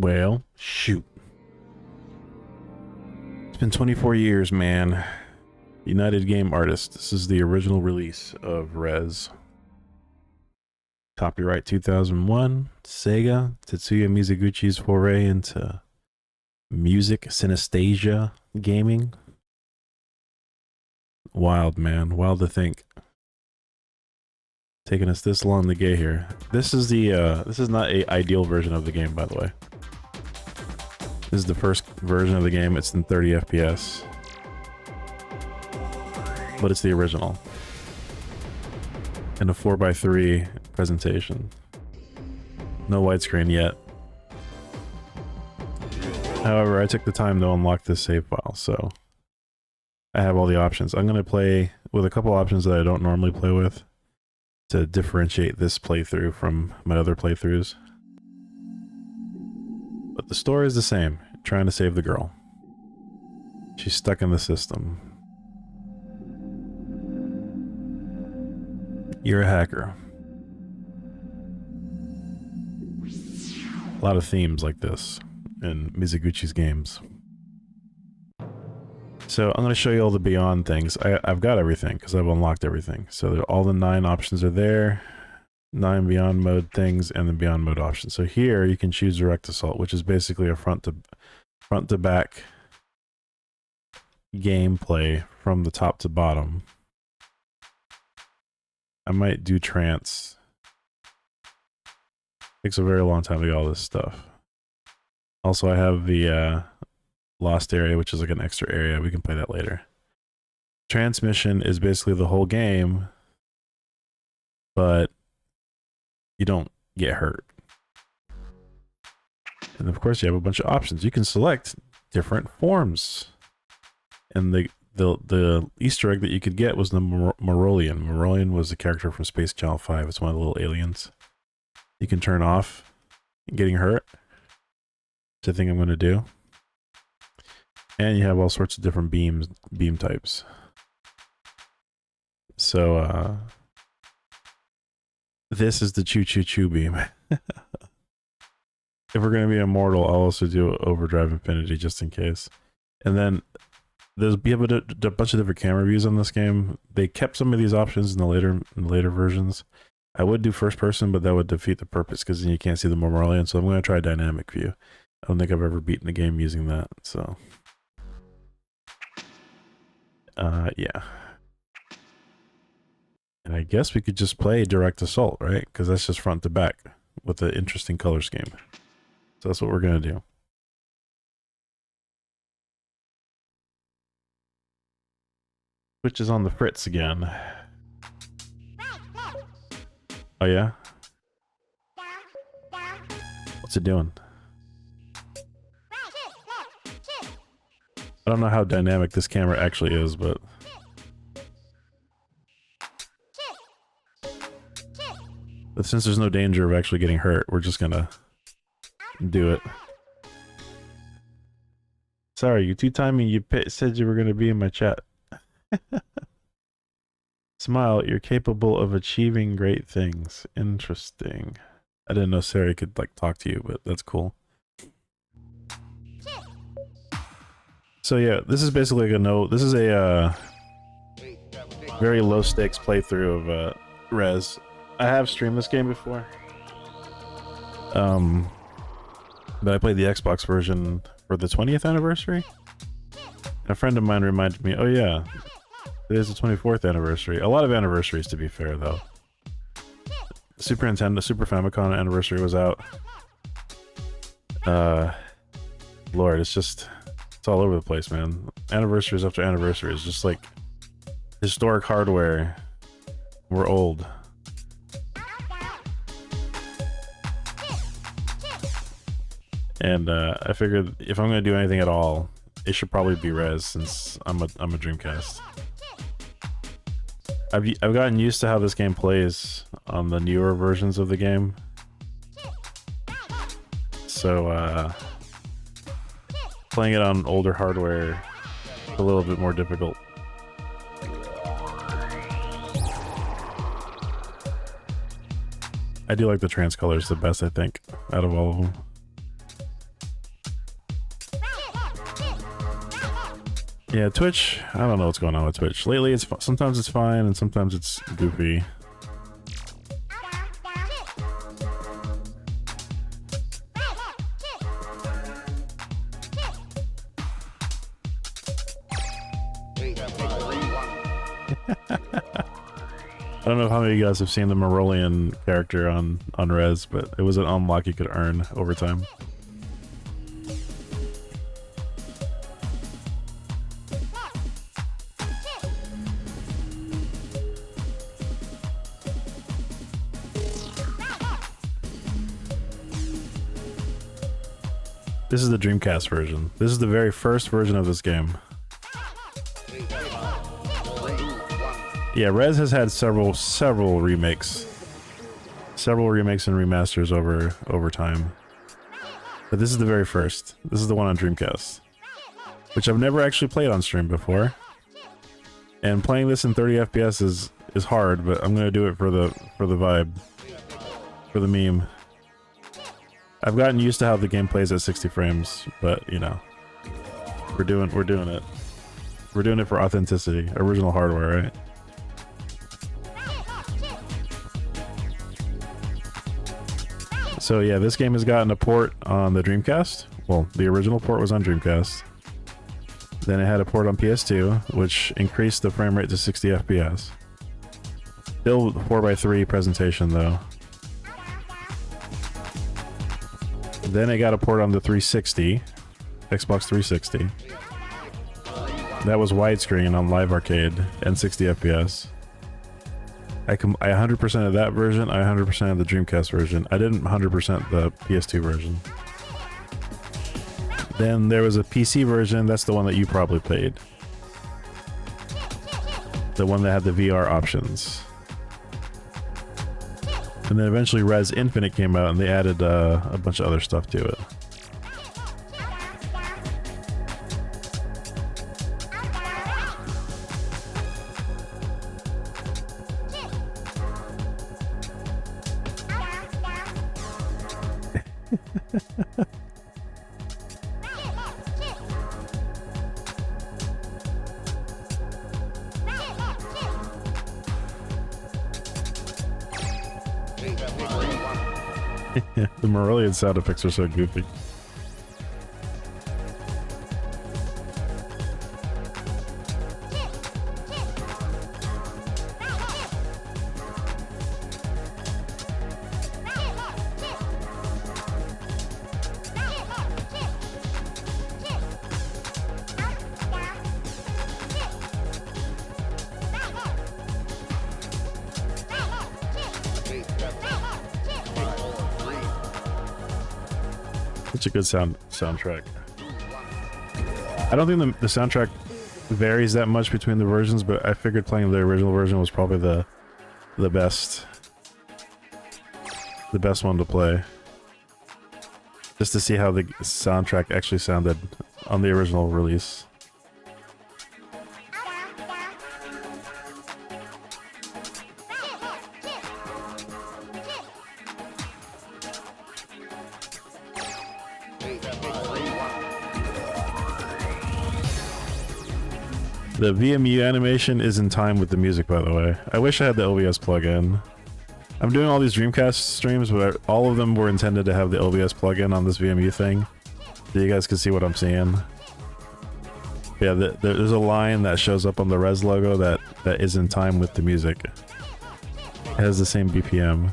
Well, shoot. It's been 24 years, man. United Game Artists. This is the original release of Rez. Copyright 2001. Sega. Tetsuya Mizuguchi's foray into music, synesthesia gaming. Wild, man. Wild to think. Taking us this long to get here. This is the this is not a ideal version of the game, by the way. This is the first version of the game. It's in 30 FPS. But it's the original. In a 4:3 presentation. No widescreen yet. However, I took the time to unlock this save file, so I have all the options. I'm going to play with a couple options that I don't normally play with to differentiate this playthrough from my other playthroughs. But the story is the same. Trying to save the girl. She's stuck in the system. You're a hacker. A lot of themes like this in Mizuguchi's games. So I'm going to show you all the Beyond things. I've got everything because I've unlocked everything. So all the 9 options are there. 9 Beyond mode things and the Beyond mode options. So here you can choose Direct Assault, which is basically a front to back gameplay from the top to bottom. I might do Trance. Takes a very long time to get all this stuff. Also, I have the Lost area, which is like an extra area. We can play that later. Transmission is basically the whole game, but you don't get hurt. And of course, you have a bunch of options. You can select different forms. And the Easter egg that you could get was the Morolian. Morolian was a character from Space Channel 5. It's one of the little aliens. You can turn off getting hurt, which I think I'm going to do. And you have all sorts of different beam types. So, this is the choo-choo-choo beam. If we're going to be immortal, I'll also do Overdrive Infinity just in case. And then we have a bunch of different camera views on this game. They kept some of these options in the later versions. I would do first person, but that would defeat the purpose because then you can't see the Morolian. So I'm going to try dynamic view. I don't think I've ever beaten a game using that. So, yeah. And I guess we could just play Direct Assault, right? Because that's just front to back with an interesting color scheme. So that's what we're going to do. Which is on the fritz again. Oh yeah? What's it doing? I don't know how dynamic this camera actually is, but since there's no danger of actually getting hurt, we're just gonna do it. Sorry, you two-timing, you said you were gonna be in my chat. Smile, you're capable of achieving great things. Interesting. I didn't know Sari could like talk to you, but that's cool. So yeah, this is basically like this is a very low stakes playthrough of Rez. I have streamed this game before. But I played the Xbox version for the 20th anniversary. And a friend of mine reminded me, oh yeah, it is the 24th anniversary. A lot of anniversaries, to be fair, though. Super Nintendo, Super Famicom anniversary was out. Lord, it's all over the place, man. Anniversaries after anniversaries, just like historic hardware. We're old. And I figured if I'm gonna do anything at all, it should probably be Rez, since I'm a Dreamcast. I've gotten used to how this game plays on the newer versions of the game. So playing it on older hardware is a little bit more difficult. I do like the trance colors the best, I think, out of all of them. Yeah, Twitch, I don't know what's going on with Twitch. Lately, sometimes it's fine and sometimes it's goofy. I don't know how many of you guys have seen the Morolian character on Rez, but it was an unlock you could earn over time. This is the Dreamcast version. This is the very first version of this game. Yeah, Rez has had several remakes. Several remakes and remasters over time. But this is the very first. This is the one on Dreamcast. Which I've never actually played on stream before. And playing this in 30 FPS is hard, but I'm gonna do it for the vibe. For the meme. I've gotten used to how the game plays at 60 frames, but you know. We're doing it. We're doing it for authenticity. Original hardware, right? So yeah, this game has gotten a port on the Dreamcast. Well, the original port was on Dreamcast. Then it had a port on PS2, which increased the frame rate to 60 FPS. Still 4x3 presentation though. Then it got a port on the 360, Xbox 360. That was widescreen on Live Arcade and 60 FPS. I 100% of that version, I 100% of the Dreamcast version. I didn't 100% the PS2 version. Then there was a PC version, that's the one that you probably played. The one that had the VR options. And then eventually Rez Infinite came out and they added a bunch of other stuff to it. The Morolian sound effects are so goofy. Such a good soundtrack. I don't think the soundtrack varies that much between the versions, but I figured playing the original version was probably the best one to play. Just to see how the soundtrack actually sounded on the original release. The VMU animation is in time with the music, by the way. I wish I had the OBS plugin. I'm doing all these Dreamcast streams, but all of them were intended to have the OBS plugin on this VMU thing, so you guys can see what I'm seeing. Yeah, there's a line that shows up on the Rez logo that is in time with the music. It has the same BPM.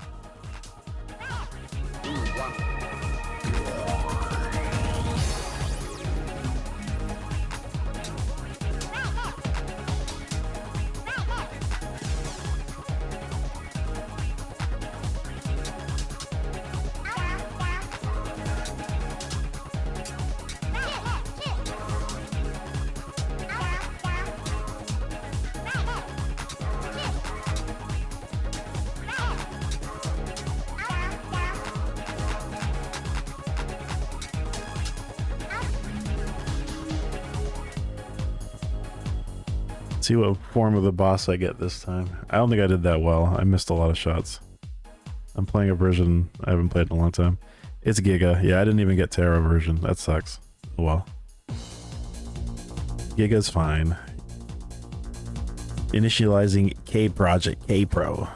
See what form of the boss I get this time. I don't think I did that well. I missed a lot of shots. I'm playing a version I haven't played in a long time. It's Giga. Yeah, I didn't even get Terra version. That sucks. Oh well. Giga's fine. Initializing K Project K Pro.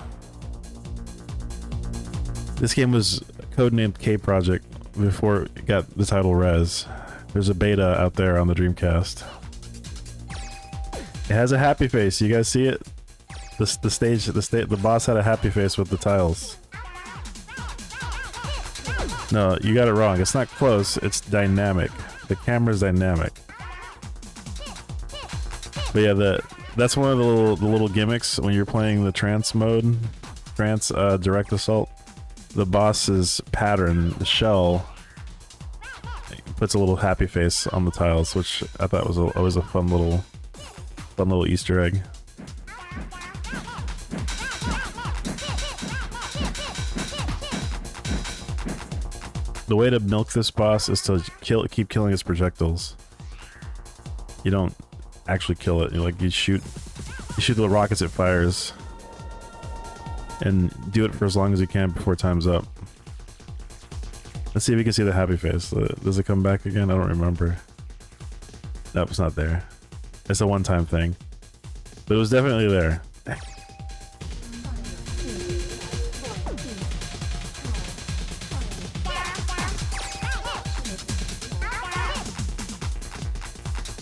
This game was codenamed K Project before it got the title Rez. There's a beta out there on the Dreamcast. It has a happy face. You guys see it? The boss had a happy face with the tiles. No, you got it wrong. It's not close. It's dynamic. The camera's dynamic. But yeah, that's one of the little gimmicks when you're playing the trance mode, direct assault. The boss's pattern, the shell, puts a little happy face on the tiles, which I thought was always a fun little Easter egg. The way to milk this boss is to keep killing his projectiles. You don't actually kill it. You shoot the rockets it fires, and do it for as long as you can before time's up. Let's see if we can see the happy face. Does it come back again? I don't remember. Nope, it's not there. It's a one-time thing, but it was definitely there.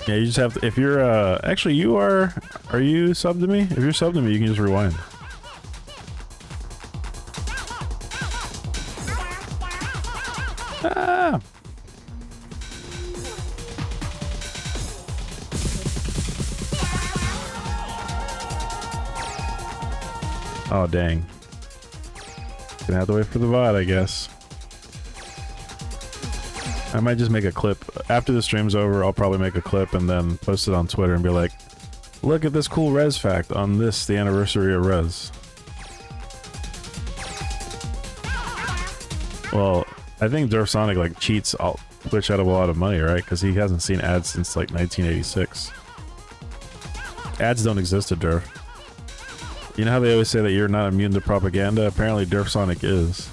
Yeah, you just have to, if you're, actually you are you subbed to me? If you're subbed to me, you can just rewind. Ah! Oh, dang. Gonna have to wait for the VOD, I guess. I might just make a clip. After the stream's over, I'll probably make a clip and then post it on Twitter and be like, look at this cool Rez fact on this, the Anniversary of Rez. Well, I think Durf Sonic like cheats Twitch out of a lot of money, right? Because he hasn't seen ads since like 1986. Ads don't exist at Durf. You know how they always say that you're not immune to propaganda? Apparently Durf Sonic is.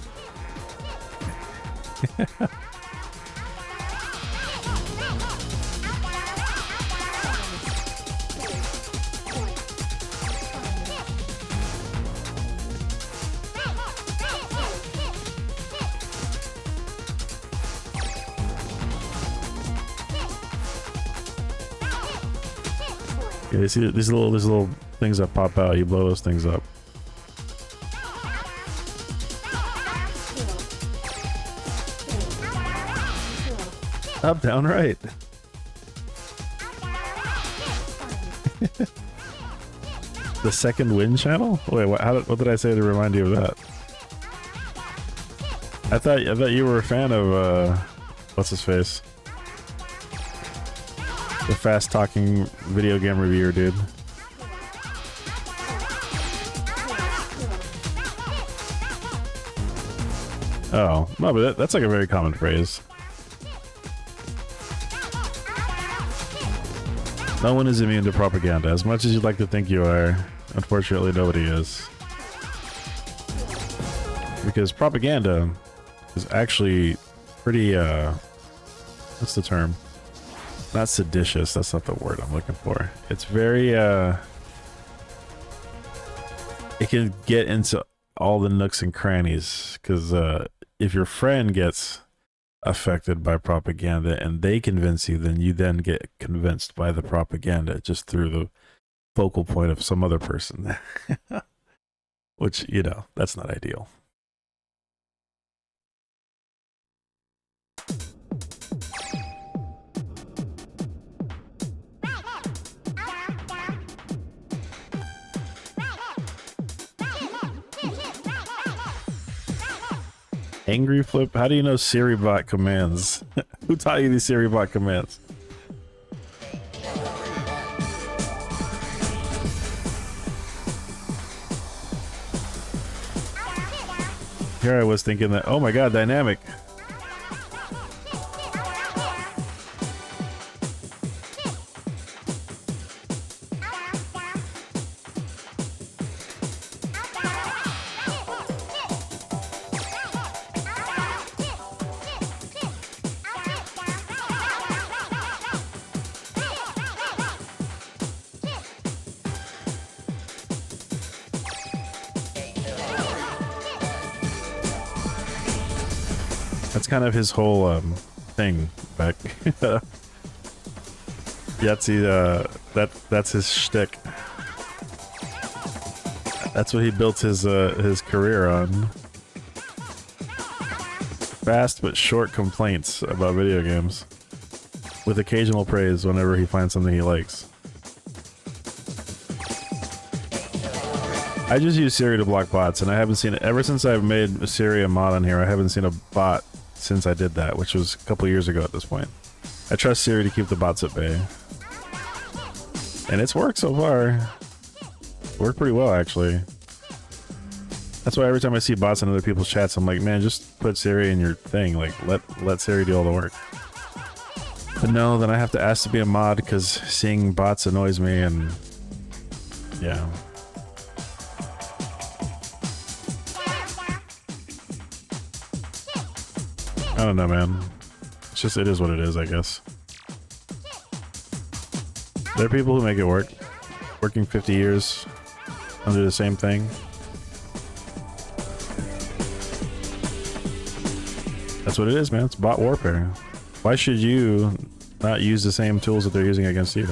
Yeah, you see these little things that pop out, you blow those things up. Up, down, right. The second wind channel? Wait, what did I say to remind you of that? I thought you were a fan of what's his face? The fast talking video game reviewer dude. Oh, no, but that's like a very common phrase. No one is immune to propaganda. As much as you'd like to think you are, unfortunately nobody is. Because propaganda is actually pretty, what's the term? Not seditious, that's not the word I'm looking for. It's very, it can get into all the nooks and crannies, because if your friend gets affected by propaganda and they convince you, then you then get convinced by the propaganda just through the focal point of some other person. Which, you know, that's not ideal. Angry Flip? How do you know Siri bot commands? Who taught you these Siri bot commands? Here I was thinking that, oh my god, dynamic. That's kind of his whole thing back. Yahtzee, that's his shtick. That's what he built his career on. Fast but short complaints about video games, with occasional praise whenever he finds something he likes. I just use Siri to block bots, and I haven't seen it ever since I've made Siri a mod on here. I haven't seen a bot since I did that, which was a couple years ago at this point. I trust Siri to keep the bots at bay. And it's worked so far. It worked pretty well, actually. That's why every time I see bots in other people's chats, I'm like, man, just put Siri in your thing. Like, let Siri do all the work. But no, then I have to ask to be a mod because seeing bots annoys me, and yeah. I don't know, man. It's just, it is what it is, I guess. There are people who make it work. Working 50 years under the same thing. That's what it is, man. It's bot warfare. Why should you not use the same tools that they're using against you?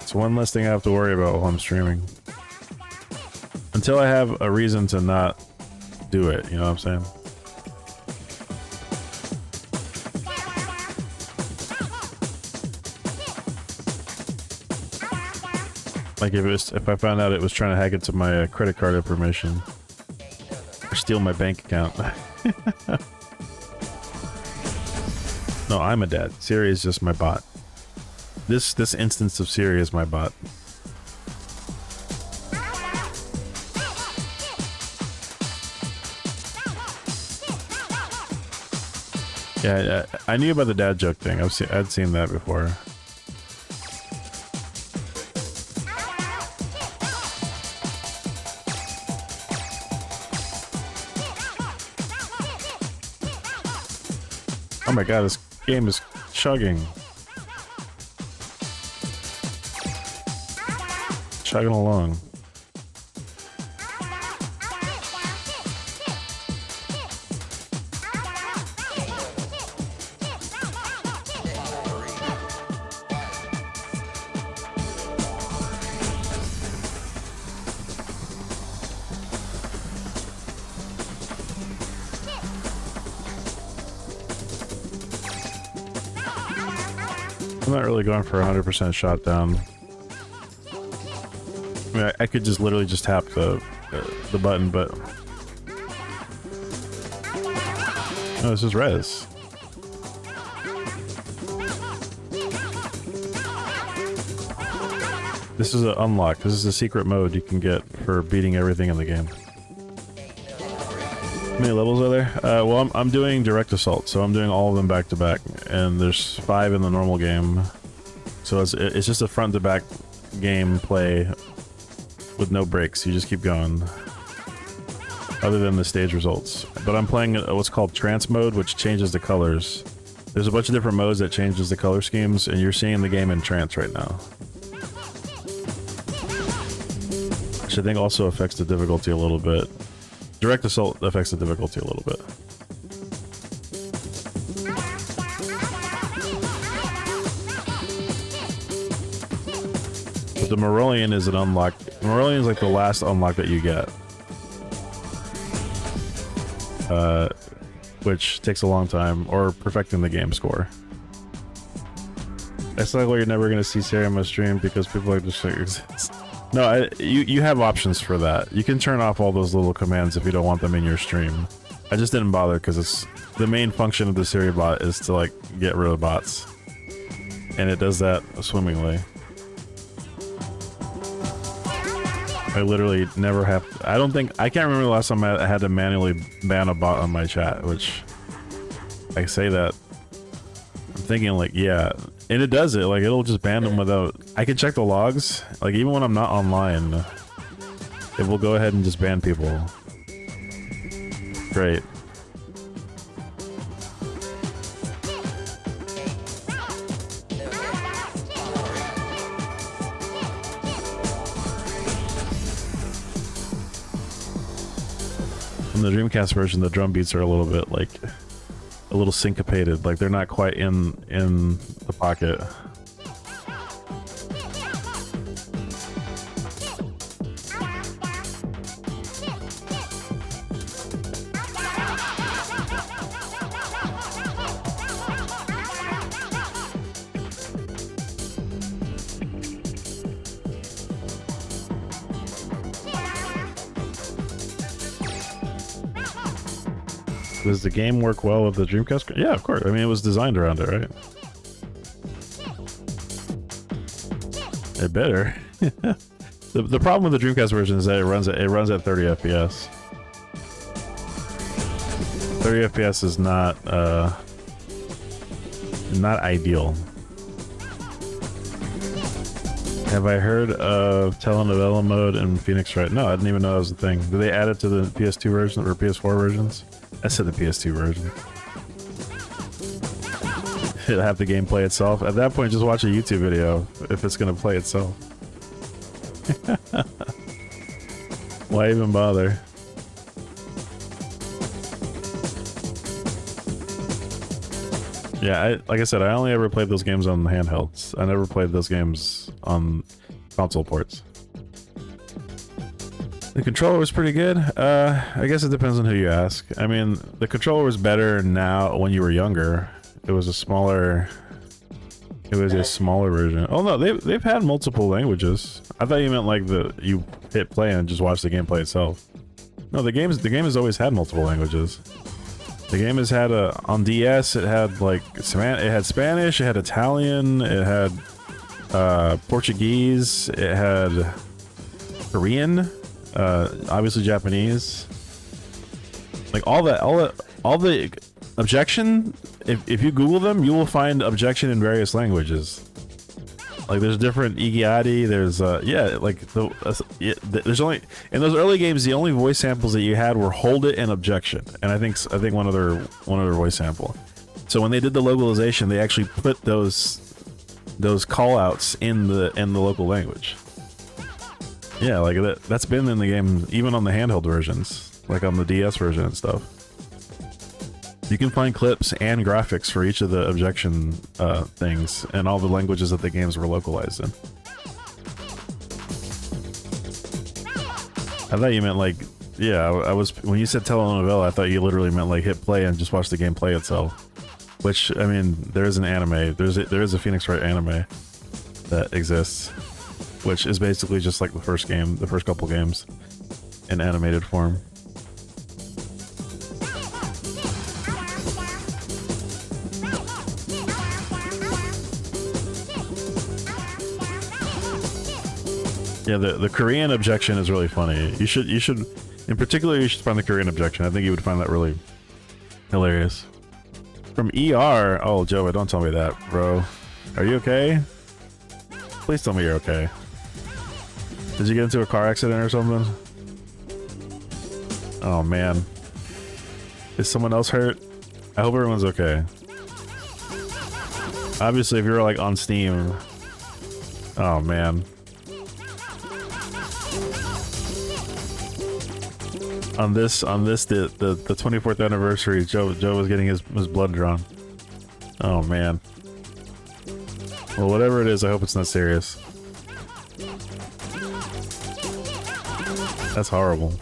It's one less thing I have to worry about while I'm streaming. Until I have a reason to not do it, you know what I'm saying? Like if I found out it was trying to hack into my credit card information or steal my bank account. No, I'm a dad. Siri is just my bot. This instance of Siri is my bot. Yeah, I knew about the dad joke thing. I'd seen that before. Oh my god, this game is chugging. Chugging along. I'm not really going for 100% shot down. I mean, I could just literally just tap the button, but... Oh, this is Rez. This is an unlock. This is a secret mode you can get for beating everything in the game. How many levels are there? Well, I'm doing Direct Assault, so I'm doing all of them back to back, and there's 5 in the normal game. So it's just a front to back gameplay with no breaks. You just keep going, other than the stage results. But I'm playing what's called Trance mode, which changes the colors. There's a bunch of different modes that changes the color schemes, and you're seeing the game in trance right now. Which I think also affects the difficulty a little bit. Direct Assault affects the difficulty a little bit. But the Morolian is an unlock. Morolian is like the last unlock that you get. Which takes a long time, or perfecting the game score. That's like why you're never going to see Siri on my stream, because people like this shit exists. No, you have options for that. You can turn off all those little commands if you don't want them in your stream. I just didn't bother because it's the main function of the Siri bot is to like get rid of bots, and it does that swimmingly. I literally never have. I can't remember the last time I had to manually ban a bot on my chat. Which I say that I'm thinking like, yeah. And it does it, like it'll just ban them without... I can check the logs, like even when I'm not online, it will go ahead and just ban people. Great. In the Dreamcast version, the drum beats are a little bit like a little syncopated, like they're not quite in the pocket. Does the game work well with the Dreamcast? Yeah, of course. I mean, it was designed around it, right? It better. The problem with the Dreamcast version is that it runs at 30 FPS. 30 FPS is not ideal. Have I heard of telenovela mode in Phoenix Wright? No, I didn't even know that was a thing. Did they add it to the PS2 version or PS4 versions? I said the PS2 version. It'll have the game play itself. At that point, just watch a YouTube video if it's gonna play itself. Why even bother? Yeah, like I said, I only ever played those games on handhelds. I never played those games on console ports. The controller was pretty good. I guess it depends on who you ask. I mean, the controller was better now when you were younger. It was a smaller version. Oh no, they've had multiple languages. I thought you meant like you hit play and just watch the gameplay itself. No, the game has always had multiple languages. The game has had on DS. It had like it had Spanish. It had Italian. It had Portuguese. It had Korean. Obviously Japanese. Like all the objection. If you Google them, you will find objection in various languages. Like there's different Igiati. There's there's only in those early games the only voice samples that you had were hold it and objection, and I think one other voice sample. So when they did the localization, they actually put those call outs in the local language. Yeah, like that's been in the game even on the handheld versions, like on the DS version and stuff. You can find clips and graphics for each of the objection things and all the languages that the games were localized in. I thought you meant like, yeah, I was, when you said telenovela, I thought you literally meant like hit play and just watch the game play itself. Which, I mean, there is an anime, there is a Phoenix Wright anime that exists, which is basically just like the first couple games in animated form. Yeah, the Korean objection is really funny. You should, in particular, you should find the Korean objection. I think you would find that really hilarious. From ER, oh, Joe, don't tell me that, bro. Are you okay? Please tell me you're okay. Did you get into a car accident or something? Oh, man. Is someone else hurt? I hope everyone's okay. Obviously, if you're like on Steam. Oh, man. On this, the 24th anniversary, Joe was getting his blood drawn. Oh man. Well, whatever it is, I hope it's not serious. That's horrible.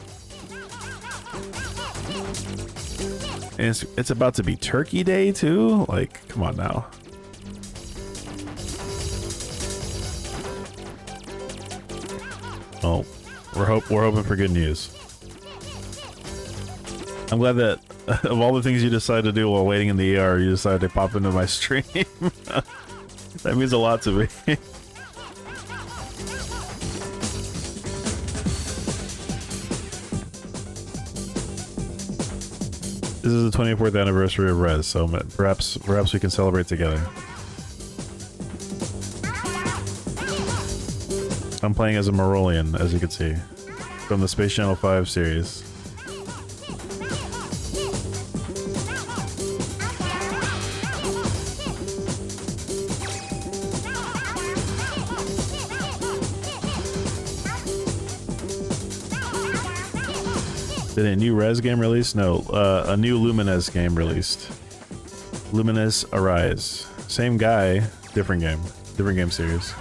And it's about to be Turkey Day too. Like, come on now. Oh, we're hoping for good news. I'm glad that of all the things you decide to do while waiting in the ER, you decided to pop into my stream. That means a lot to me. This is the 24th anniversary of Rez, so perhaps we can celebrate together. I'm playing as a Morolian, as you can see, from the Space Channel 5 series. Did a new Rez game release? No, a new Lumines game released. Lumines Arise. Same guy, different game. Different game series.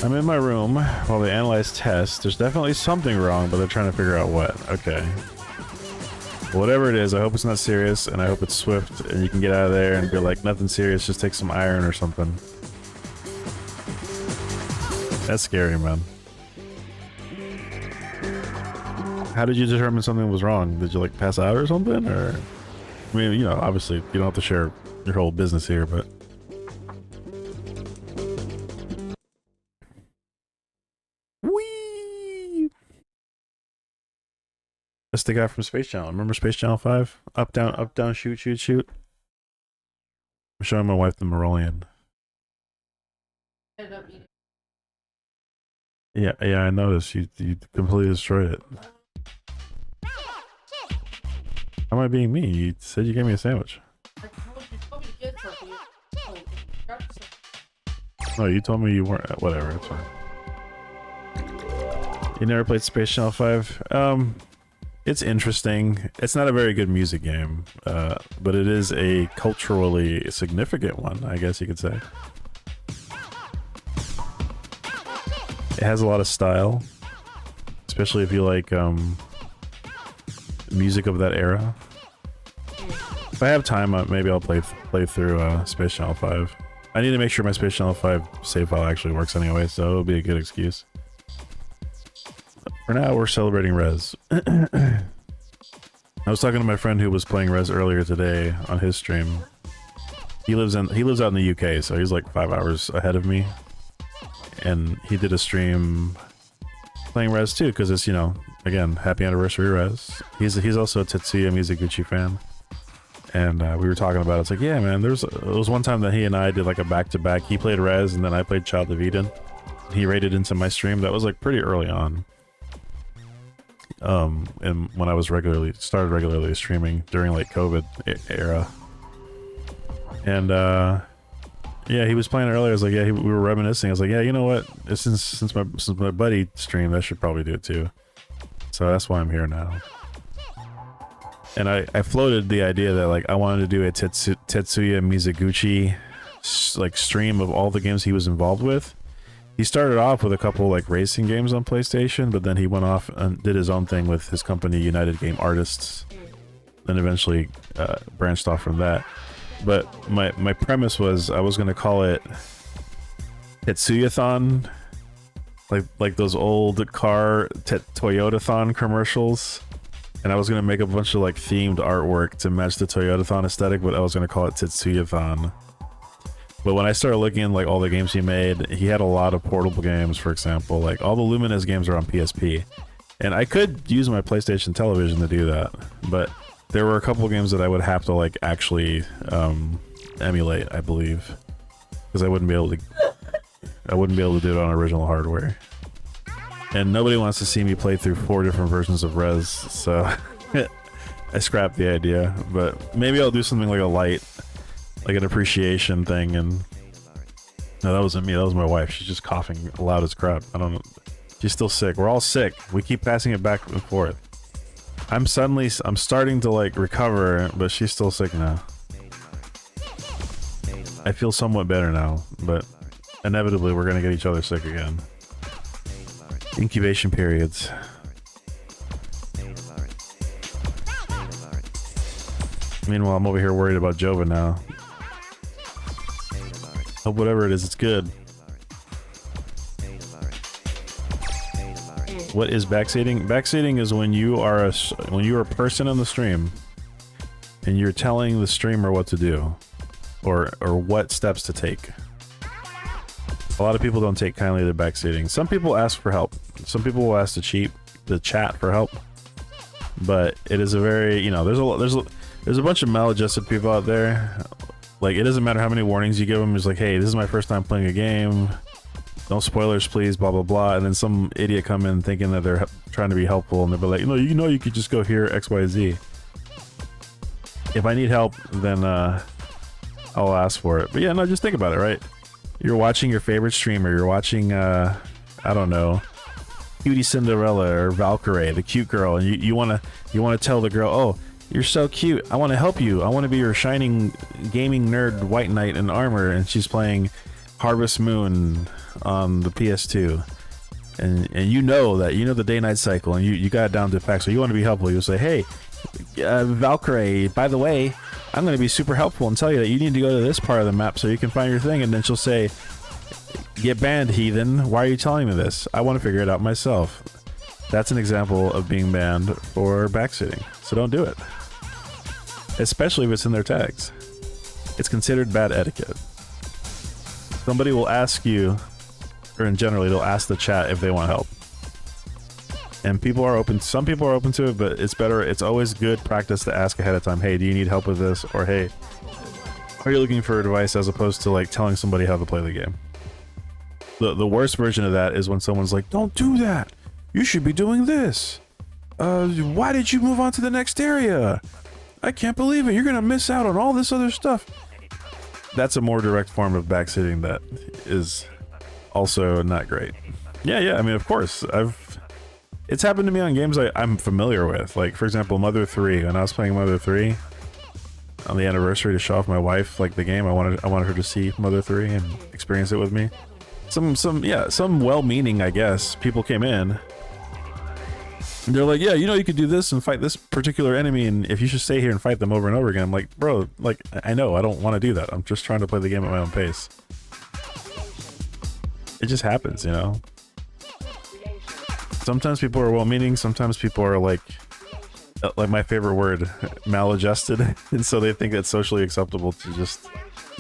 I'm in my room while they analyze tests. There's definitely something wrong, but they're trying to figure out what. Okay. Whatever it is, I hope it's not serious, and I hope it's swift, and you can get out of there and be like, nothing serious, just take some iron or something. That's scary, man. How did you determine something was wrong? Did you like pass out or something? Or, I mean, you know, obviously you don't have to share your whole business here, but. Whee! That's the guy from Space Channel. Remember Space Channel 5? Up, down, shoot, shoot, shoot. I'm showing my wife the Morolian. Yeah, I noticed. You completely destroyed it. How am I being mean? You said you gave me a sandwich. No, you told me you weren't. Whatever, it's fine. You never played Space Channel 5? It's interesting. It's not a very good music game, but it is a culturally significant one, I guess you could say. It has a lot of style, especially if you like music of that era. If I have time, maybe I'll play through Space Channel 5. I need to make sure my Space Channel 5 save file actually works anyway, so it'll be a good excuse. For now, we're celebrating Rez. I was talking to my friend who was playing Rez earlier today on his stream. He lives out in the UK, so he's like 5 hours ahead of me. And he did a stream playing Rez too, because it's, you know, again, happy anniversary Rez. He's also a Tetsuya Mizuguchi fan. And we were talking about it. It's like, yeah, man, it was one time that he and I did like a back-to-back. He played Rez, and then I played Child of Eden. He raided into my stream. That was like pretty early on. And when I was started regularly streaming during like COVID era. And yeah, he was playing earlier. I was like, yeah, we were reminiscing. I was like, yeah, you know what? Since my buddy streamed, I should probably do it too. So that's why I'm here now. And I floated the idea that like I wanted to do a Tetsuya Mizuguchi like stream of all the games he was involved with. He started off with a couple like racing games on PlayStation, but then he went off and did his own thing with his company United Game Artists, then eventually branched off from that. But my premise was I was going to call it Tetsuya-thon, like those old car Toyota-thon commercials, and I was going to make a bunch of like themed artwork to match the Toyota-thon aesthetic, but I was going to call it Tetsuya-thon. But when I started looking at like all the games he made, he had a lot of portable games. For example, like all the Lumines games are on PSP, and I could use my PlayStation television to do that, but there were a couple of games that I would have to like actually emulate, I believe, because I wouldn't be able to do it on original hardware. And nobody wants to see me play through 4 different versions of Rez, so I scrapped the idea. But maybe I'll do something like a light, like an appreciation thing. And no, that wasn't me. That was my wife. She's just coughing loud as crap. I don't know. She's still sick. We're all sick. We keep passing it back and forth. I'm starting to like recover, but she's still sick now. I feel somewhat better now, but inevitably we're gonna get each other sick again. Incubation periods. Meanwhile, I'm over here worried about Jova now. Hope whatever it is, it's good. What is backseating? Backseating is when you are a person in the stream and you're telling the streamer what to do or what steps to take. A lot of people don't take kindly to backseating. Some people ask for help. Some people will ask the chat for help. But it is a very, you know, there's a bunch of maladjusted people out there. Like, it doesn't matter how many warnings you give them. It's like, hey, this is my first time playing a game. No spoilers, please, blah, blah, blah. And then some idiot come in thinking that they're trying to be helpful, and they'll be like, you could just go here, X, Y, Z. If I need help, then I'll ask for it. But yeah, no, just think about it, right? You're watching your favorite streamer. You're watching, I don't know, cutie Cinderella or Valkyrie, the cute girl, and you wanna tell the girl, oh, you're so cute, I want to help you, I want to be your shining gaming nerd white knight in armor, and she's playing Harvest Moon on the PS2, and you know the day-night cycle, and you got it down to a fact, so you want to be helpful. You'll say, hey, Valkyrie, by the way, I'm going to be super helpful and tell you that you need to go to this part of the map so you can find your thing, and then she'll say, get banned, heathen, why are you telling me this? I want to figure it out myself. That's an example of being banned for backseating, so don't do it. Especially if it's in their tags. It's considered bad etiquette. Somebody will ask you, or in generally they'll ask the chat if they want help. And people are open, some people are open to it, but it's always good practice to ask ahead of time, hey, do you need help with this? Or hey, are you looking for advice, as opposed to like telling somebody how to play the game. The worst version of that is when someone's like, don't do that, you should be doing this. Why did you move on to the next area? I can't believe it, you're gonna miss out on all this other stuff. That's a more direct form of backseating that is also not great. Yeah, I mean, of course, it's happened to me on games I'm familiar with. Like, for example, Mother 3. When I was playing Mother 3 on the anniversary to show off my wife, like, the game, I wanted her to see Mother 3 and experience it with me. Some well-meaning, I guess, people came in. And they're like, yeah, you know, you could do this and fight this particular enemy, and if you should stay here and fight them over and over again. I'm like, bro, like, I know, I don't want to do that. I'm just trying to play the game at my own pace. It just happens, you know? Sometimes people are well-meaning, sometimes people are like my favorite word, maladjusted, and so they think it's socially acceptable to just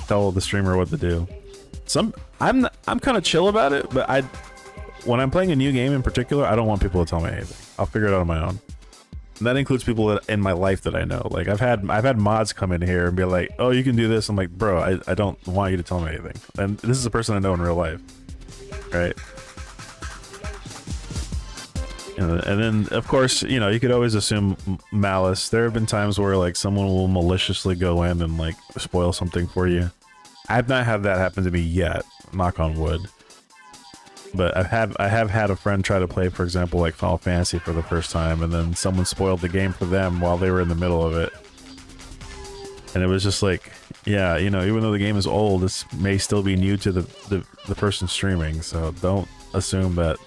tell the streamer what to do. I'm kind of chill about it, but when I'm playing a new game in particular, I don't want people to tell me anything. I'll figure it out on my own. And that includes people in my life that I know. Like, I've had mods come in here and be like, oh, you can do this. I'm like, bro, I don't want you to tell me anything. And this is a person I know in real life, right? And then, of course, you know, you could always assume malice. There have been times where, like, someone will maliciously go in and, like, spoil something for you. I've not had that happen to me yet, knock on wood. But I have had a friend try to play, for example, like Final Fantasy for the first time, and then someone spoiled the game for them while they were in the middle of it. And it was just like, yeah, you know, even though the game is old, this may still be new to the person streaming, so don't assume that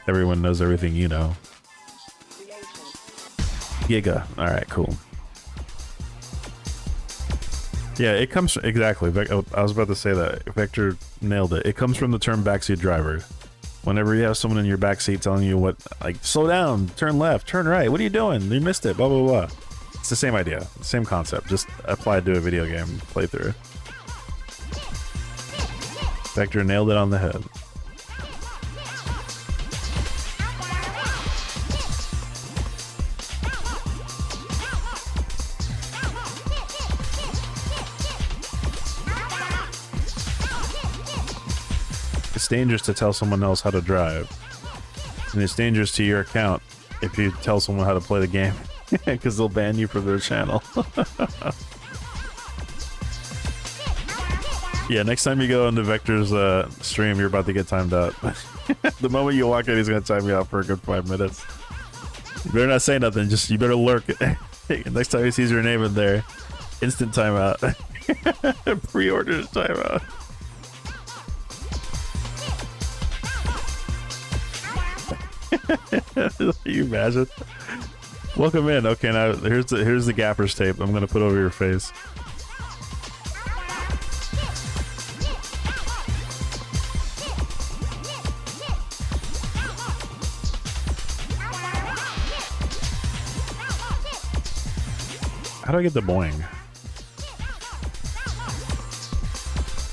everyone knows everything you know. Giga. Alright, cool. Yeah, it comes... Exactly. I was about to say that. Vector nailed it. It comes from the term backseat driver. Whenever you have someone in your backseat telling you what... Like, slow down, turn left, turn right, what are you doing? You missed it, blah, blah, blah. It's the same idea. Same concept. Just applied to a video game playthrough. Vector nailed it on the head. It's dangerous to tell someone else how to drive, and it's dangerous to your account if you tell someone how to play the game, because they'll ban you from their channel. Yeah, next time you go into Vector's stream, you're about to get timed out. The moment you walk in, he's gonna time you out for a good 5 minutes. You better not say nothing, just you better lurk. Next time he sees your name in there, instant timeout. Pre-order timeout. You imagine? Welcome in. Okay, now here's the gaffer's tape I'm gonna put over your face. How do I get the boing?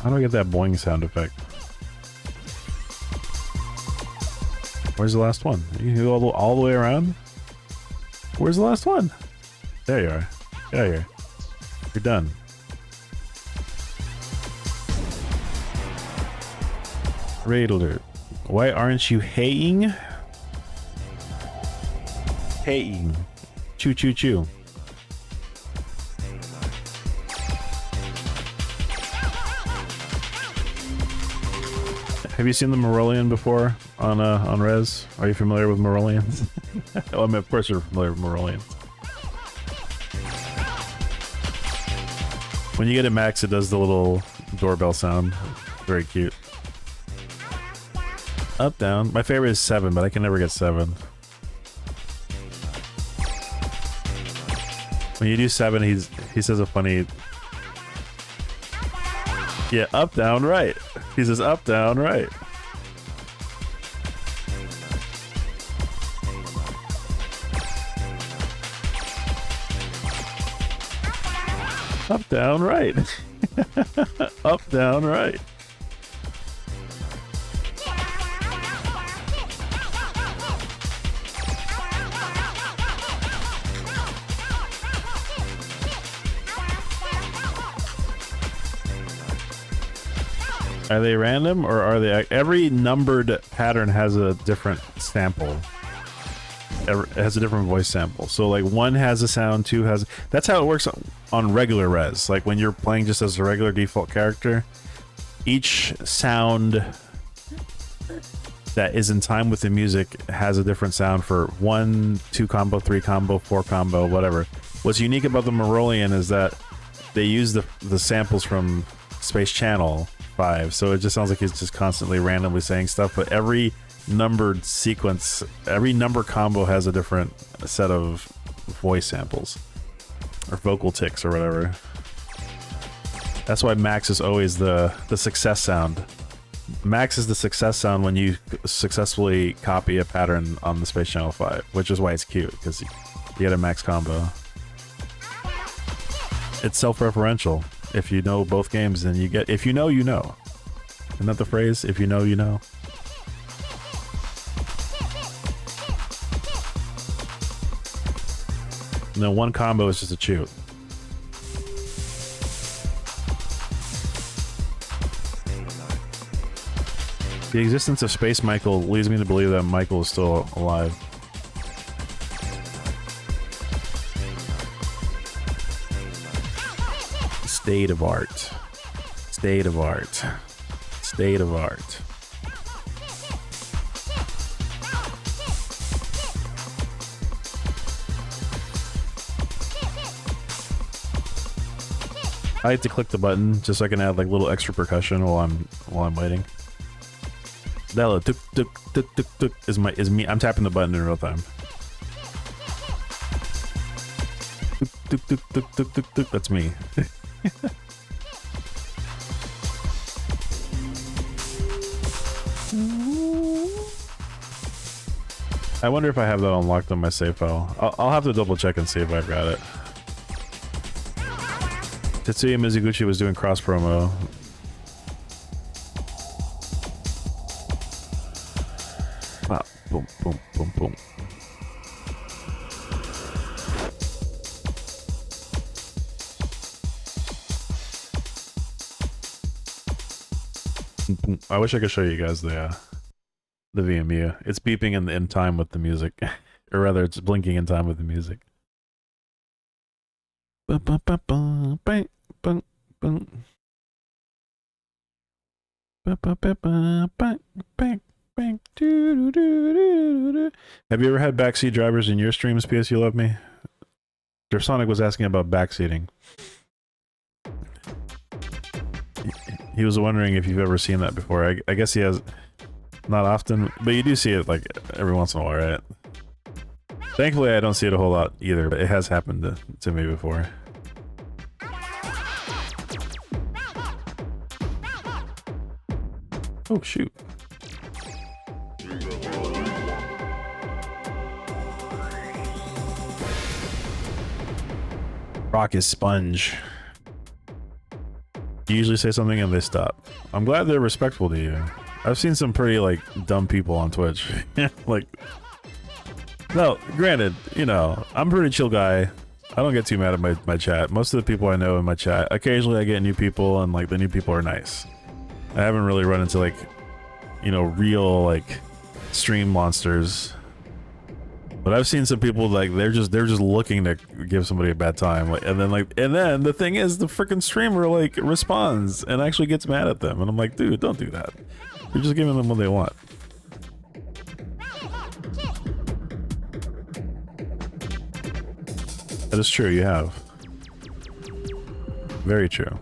How do I get that boing sound effect? Where's the last one? You can go all the way around? Where's the last one? There you are. Get out of here. You're done. Raid alert. Why aren't you haying? Haying. Choo choo choo. Have you seen the Morolian before? on Rez? Are you familiar with Morolians? Well, I mean, of course you're familiar with Morolians. When you get it max, it does the little doorbell sound. Very cute. Up, down. My favorite is 7, but I can never get 7. When you do 7, he says a funny... Yeah, up, down, right. He says up, down, right. Up, down, right. Up, down, right. Are they random or are they... Every numbered pattern has a different sample. It has a different voice sample. So like 1 has a sound, 2 has... That's how it works on regular Rez. Like when you're playing just as a regular default character, each sound that is in time with the music has a different sound for 1, 2 combo, 3 combo, 4 combo, whatever. What's unique about the Morolian is that they use the samples from Space Channel 5, so it just sounds like he's just constantly randomly saying stuff, but every numbered sequence, every number combo has a different set of voice samples or vocal ticks or whatever. That's why max is always the success sound. Max is the success sound when you successfully copy a pattern on the Space Channel 5, which is why it's cute, because you get a max combo. It's self-referential. If you know both games, then you get... If you know, you know. Isn't that the phrase? If you know, you know. No, 1 combo is just a cheat. The existence of Space Michael leads me to believe that Michael is still alive. State of art. State of art. State of art. I like to click the button just so I can add like little extra percussion while I'm waiting. That little tuk tuk tuk tuk tuk is me. I'm tapping the button in real time. Tuk tuk tuk tuk tuk tuk tuk. That's me. I wonder if I have that unlocked on my save file. I'll have to double check and see if I've got it. Tetsuya Mizuguchi was doing cross promo. Wow. Boom, boom, boom, boom. I wish I could show you guys the VMU. It's beeping in time with the music. Or rather, it's blinking in time with the music. Have you ever had backseat drivers in your streams, PS You Love Me? Sonic was asking about backseating. He was wondering if you've ever seen that before. I guess he has. Not often, but you do see it like every once in a while, right? Thankfully, I don't see it a whole lot either, but it has happened to me before. Oh, shoot. Rock is sponge. You usually say something and they stop. I'm glad they're respectful to you. I've seen some pretty, like, dumb people on Twitch. Like... No, granted, you know, I'm a pretty chill guy. I don't get too mad at my chat. Most of the people I know in my chat, occasionally I get new people, and, like, the new people are nice. I haven't really run into, like, you know, real, like, stream monsters. But I've seen some people, like, they're just looking to give somebody a bad time. Like, and then the thing is, the freaking streamer, like, responds and actually gets mad at them. And I'm like, dude, don't do that. You're just giving them what they want. That is true, you have. Very true.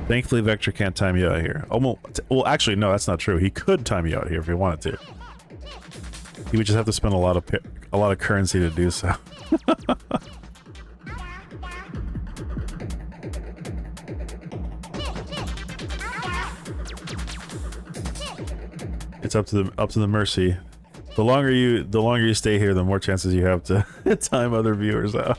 Thankfully, Vector can't time you out here. Almost, well, actually, no, that's not true. He could time you out here if he wanted to. He would just have to spend a lot of currency to do so. It's up to the mercy. The longer you stay here, the more chances you have to time other viewers out.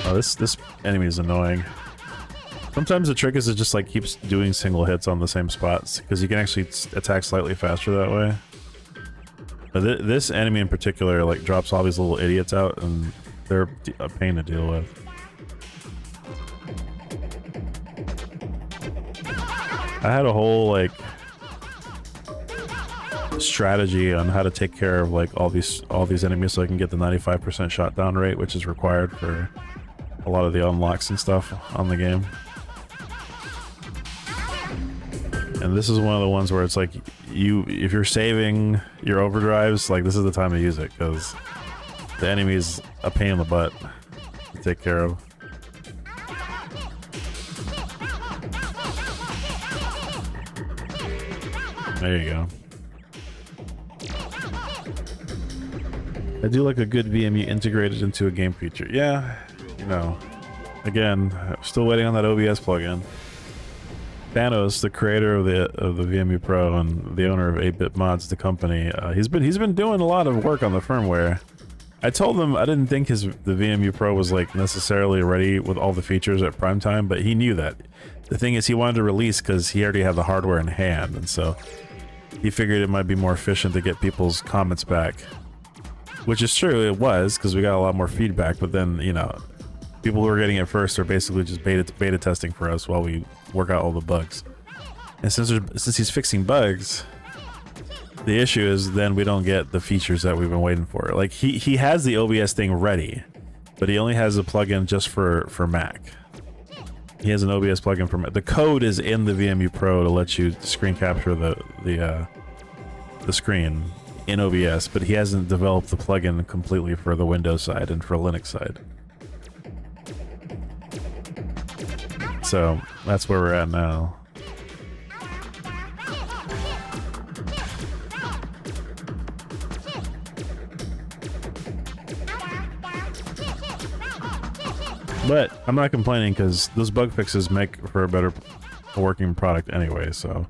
Oh, this enemy is annoying. Sometimes the trick is it just like keeps doing single hits on the same spots because you can actually attack slightly faster that way. But this enemy in particular like drops all these little idiots out and they're a pain to deal with. I had a whole like strategy on how to take care of like all these enemies so I can get the 95% shot down rate, which is required for a lot of the unlocks and stuff on the game. And this is one of the ones where it's like if you're saving your overdrives, like this is the time to use it because the enemy's a pain in the butt to take care of. There you go. I do like a good VMU integrated into a game feature. Yeah, you know, again, I'm still waiting on that OBS plugin. Thanos, the creator of the VMU Pro and the owner of 8-Bit Mods, the company, he's been doing a lot of work on the firmware. I told him I didn't think the VMU Pro was like necessarily ready with all the features at prime time, but he knew that. The thing is, he wanted to release because he already had the hardware in hand, and so he figured it might be more efficient to get people's comments back. Which is true, it was, because we got a lot more feedback, but then, you know, people who are getting it first are basically just beta testing for us while we work out all the bugs. And since he's fixing bugs, the issue is then we don't get the features that we've been waiting for. Like, he has the OBS thing ready, but he only has a plugin just for Mac. He has an OBS plugin for Mac. The code is in the VMU Pro to let you screen capture the screen in OBS, but he hasn't developed the plugin completely for the Windows side and for Linux side. So that's where we're at now. But I'm not complaining because those bug fixes make for a better working product anyway, so.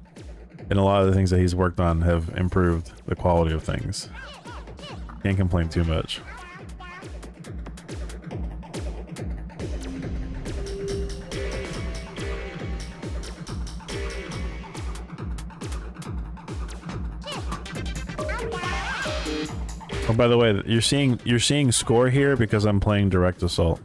And a lot of the things that he's worked on have improved the quality of things. Can't complain too much. Oh, by the way, you're seeing score here because I'm playing Direct Assault.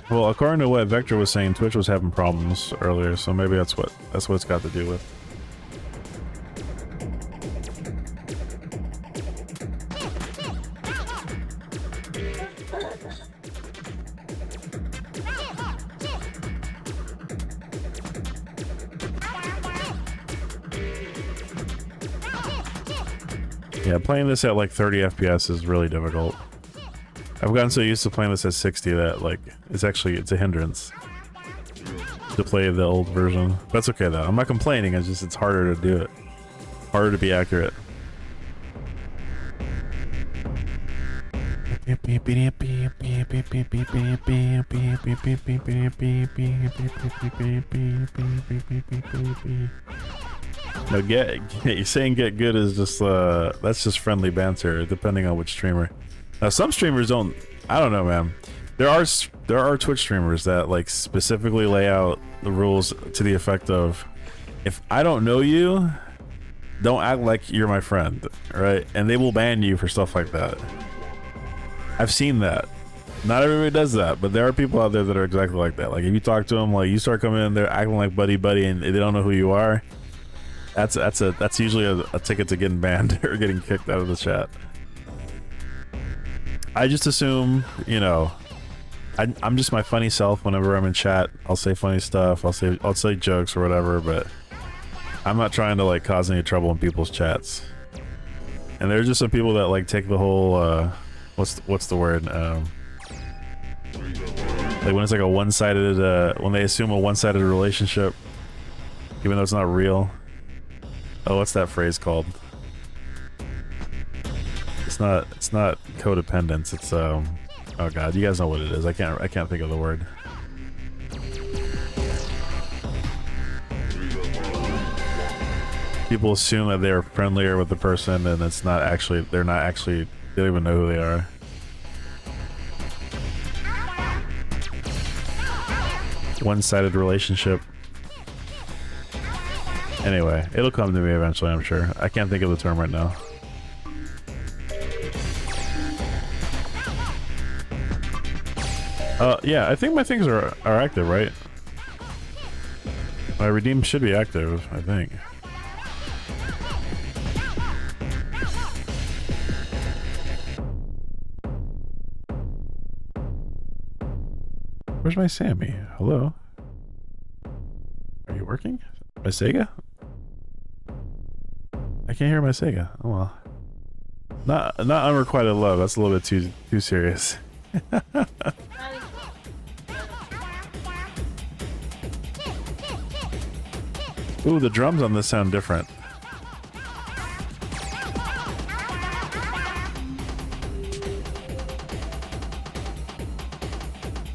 Well, according to what Vector was saying, Twitch was having problems earlier, so maybe that's what it's got to do with. Yeah, playing this at like 30 FPS is really difficult. I've gotten so used to playing this at 60 that like it's a hindrance to play the old version. That's okay though. I'm not complaining. It's harder to do it. Harder to be accurate. No, you're saying get good is just that's just friendly banter depending on which streamer. Now some streamers don't, I don't know, man. There are Twitch streamers that like specifically lay out the rules to the effect of, if I don't know you, don't act like you're my friend, right? And they will ban you for stuff like that. I've seen that. Not everybody does that, but there are people out there that are exactly like that. Like if you talk to them, like you start coming in, they're acting like buddy and they don't know who you are. That's usually a ticket to getting banned or getting kicked out of the chat. I just assume, you know, I'm just my funny self whenever I'm in chat. I'll say funny stuff. I'll say jokes or whatever, but I'm not trying to like cause any trouble in people's chats. And there's just some people that like take the whole what's the word? Like when it's like a one-sided when they assume a one-sided relationship, even though it's not real. Oh, what's that phrase called? It's not codependence. It's oh god, you guys know what it is. I can't think of the word. People assume that they're friendlier with the person, and it's not actually. They're not actually. They don't even know who they are. One-sided relationship. Anyway, it'll come to me eventually, I'm sure. I can't think of the term right now. Yeah, I think my things are active, right? My redeem should be active, I think. Where's my Sammy? Hello? Are you working? My Sega? I can't hear my Sega. Oh well. Not unrequited love. That's a little bit too serious. Ooh, the drums on this sound different.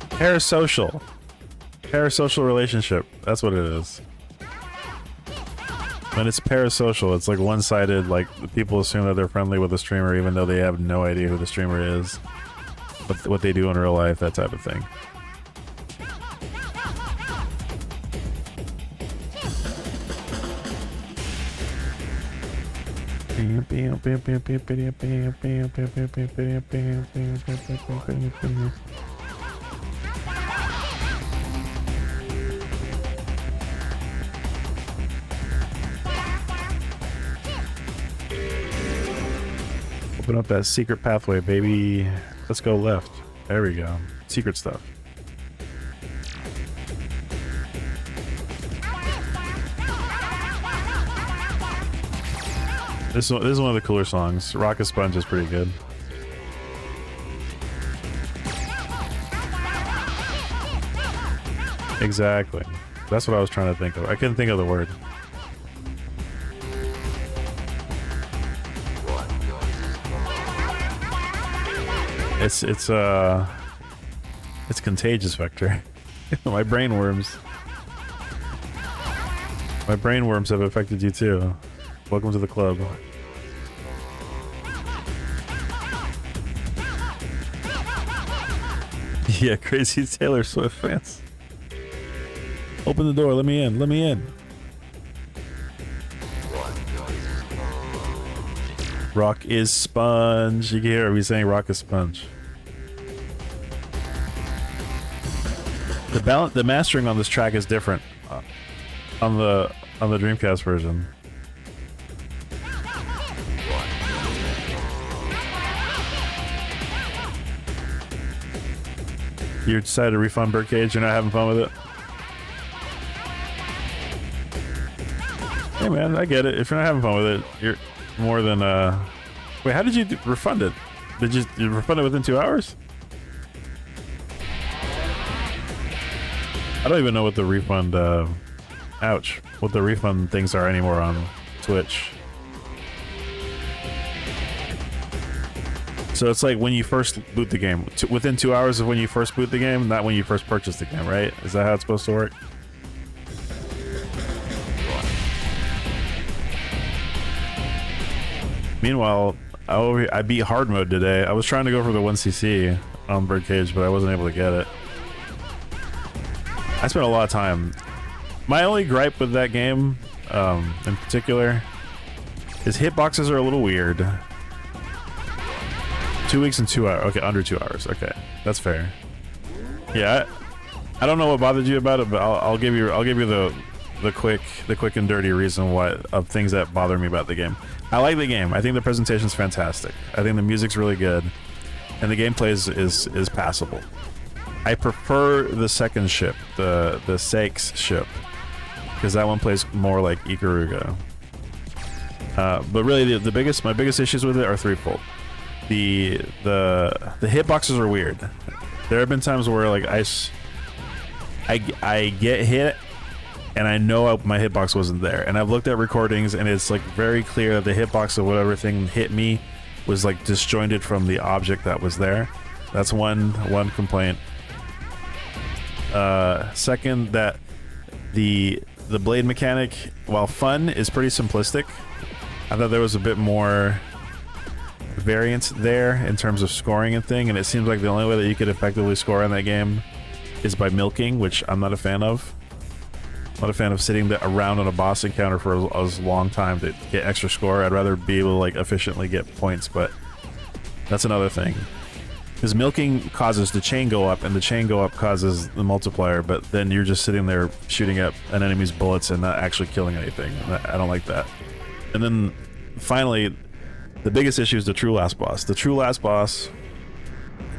Parasocial. Parasocial relationship. That's what it is. When it's parasocial, it's like one-sided, like people assume that they're friendly with the streamer even though they have no idea who the streamer is. What they do in real life, that type of thing. Open up that secret pathway, baby. Let's go left. There we go. Secret stuff. This is one of the cooler songs. Rocket Sponge is pretty good. Exactly. That's what I was trying to think of. I couldn't think of the word. It's contagious, Vector. My brain worms. My brain worms have affected you too. Welcome to the club. Yeah, crazy Taylor Swift fans. Open the door, let me in, let me in. Rock is sponge. You can hear me saying rock is sponge. The mastering on this track is different on the Dreamcast version. You decided to refund Birdcage, you're not having fun with it? Hey man, I get it. If you're not having fun with it, you're more than wait, how did you refund it? Did you refund it within 2 hours? I don't even know what the refund ouch, what the refund things are anymore on Twitch. So it's like when you first boot the game, within 2 hours of when you first boot the game, not when you first purchase the game, right? Is that how it's supposed to work? Meanwhile, I beat hard mode today. I was trying to go for the 1cc on Birdcage, but I wasn't able to get it. I spent a lot of time. My only gripe with that game, in particular, is hitboxes are a little weird. 2 weeks and 2 hours. Okay, under 2 hours. Okay, that's fair. Yeah, I don't know what bothered you about it, but I'll give you the quick and dirty reason why of things that bother me about the game. I like the game. I think the presentation's fantastic. I think the music's really good, and the gameplay is passable. I prefer the second ship, the Seix ship, because that one plays more like Ikaruga. But really, my biggest issues with it are threefold. The hitboxes are weird. There have been times where like I get hit and I know my hitbox wasn't there, and I've looked at recordings and it's like very clear that the hitbox of whatever thing hit me was like disjointed from the object that was there. That's one complaint. Second, that the blade mechanic, while fun, is pretty simplistic. I thought there was a bit more variance there in terms of scoring and thing, and it seems like the only way that you could effectively score in that game is by milking, which I'm not a fan of. I'm not a fan of sitting around on a boss encounter for a long time to get extra score. I'd rather be able to like efficiently get points, but that's another thing. Because milking causes the chain go up, and the chain go up causes the multiplier, but then you're just sitting there shooting at an enemy's bullets and not actually killing anything. I don't like that. And then finally, the biggest issue is the true last boss. The true last boss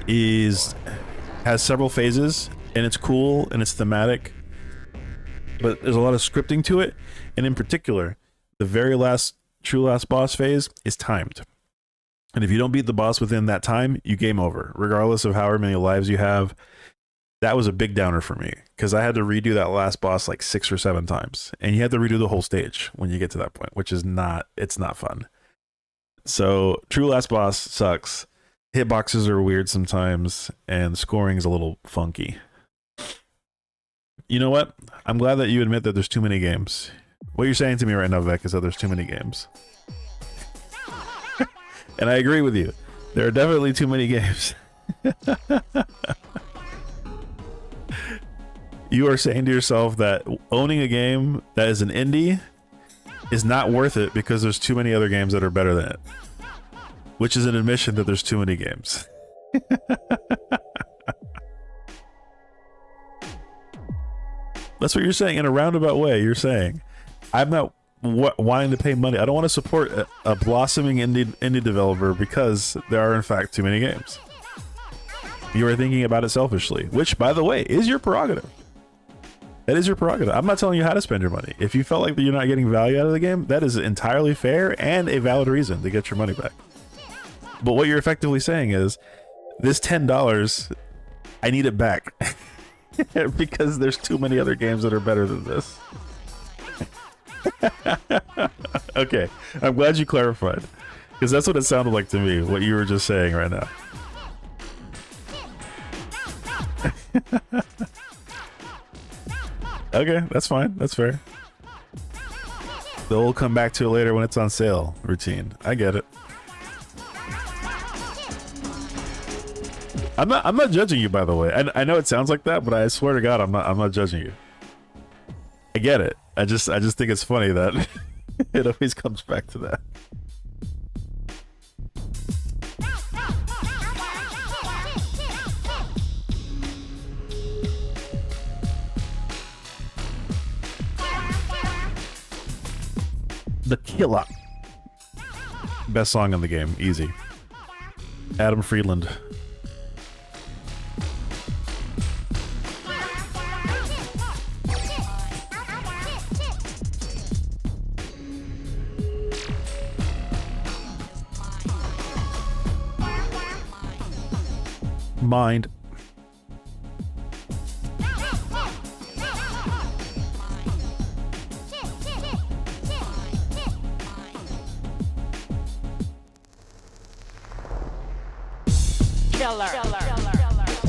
has several phases, and it's cool and it's thematic, but there's a lot of scripting to it. And in particular, the very last true last boss phase is timed. And if you don't beat the boss within that time, you game over, regardless of however many lives you have. That was a big downer for me, because I had to redo that last boss like 6 or 7 times, and you have to redo the whole stage when you get to that point, which is not fun. So true last boss sucks. Hitboxes are weird sometimes, and scoring is a little funky. You know what? I'm glad that you admit that there's too many games. What you're saying to me right now, Vec, is that there's too many games. And I agree with you. There are definitely too many games. You are saying to yourself that owning a game that is an indie is not worth it because there's too many other games that are better than it. Which is an admission that there's too many games. That's what you're saying in a roundabout way. You're saying, I'm not wanting to pay money. I don't want to support a blossoming indie developer because there are in fact too many games. You are thinking about it selfishly, which, by the way, is your prerogative. That is your prerogative. I'm not telling you how to spend your money. If you felt like you're not getting value out of the game, that is entirely fair and a valid reason to get your money back. But what you're effectively saying is, this $10, I need it back because there's too many other games that are better than this. Okay, I'm glad you clarified, because that's what it sounded like to me, what you were just saying right now. Okay, that's fine. That's fair. They'll come back to it later when it's on sale routine. I get it. I'm not judging you, by the way. I know it sounds like that, but I swear to God, I'm not judging you. I get it. I just think it's funny that it always comes back to that. The Killer. Best song in the game, easy. Adam Friedland. Mind.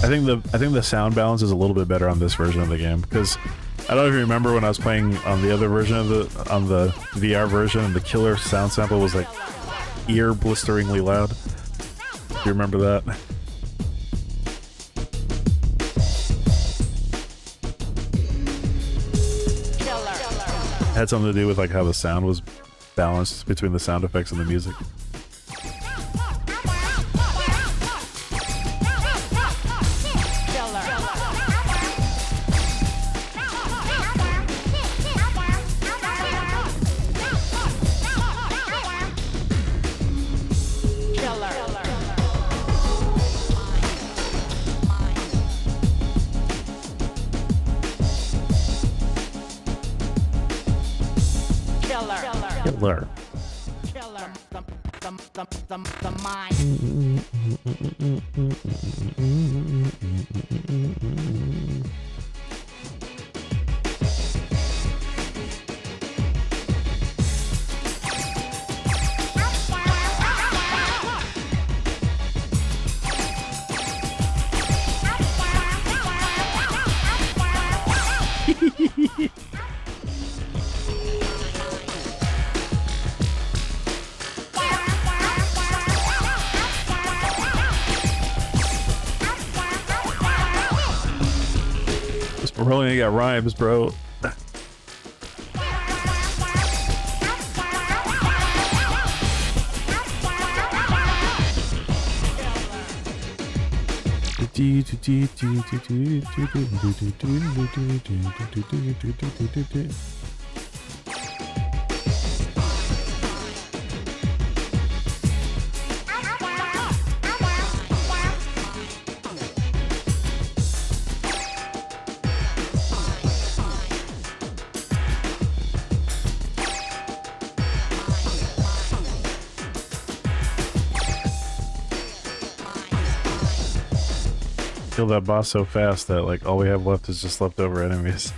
I think the sound balance is a little bit better on this version of the game, because I don't know if you remember when I was playing on the other version of the VR version, and the killer sound sample was like ear blisteringly loud. Do you remember that? It had something to do with like how the sound was balanced between the sound effects and the music. Killer. The mind. Morolian got rhymes, bro. Kill that boss so fast that like all we have left is just leftover enemies.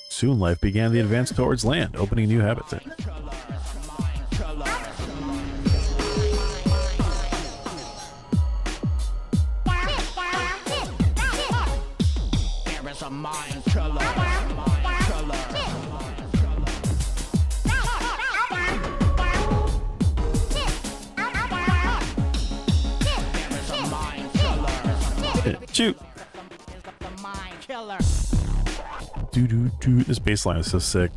Soon life began the advance towards land, opening new habitat. Shoot! This bassline is so sick.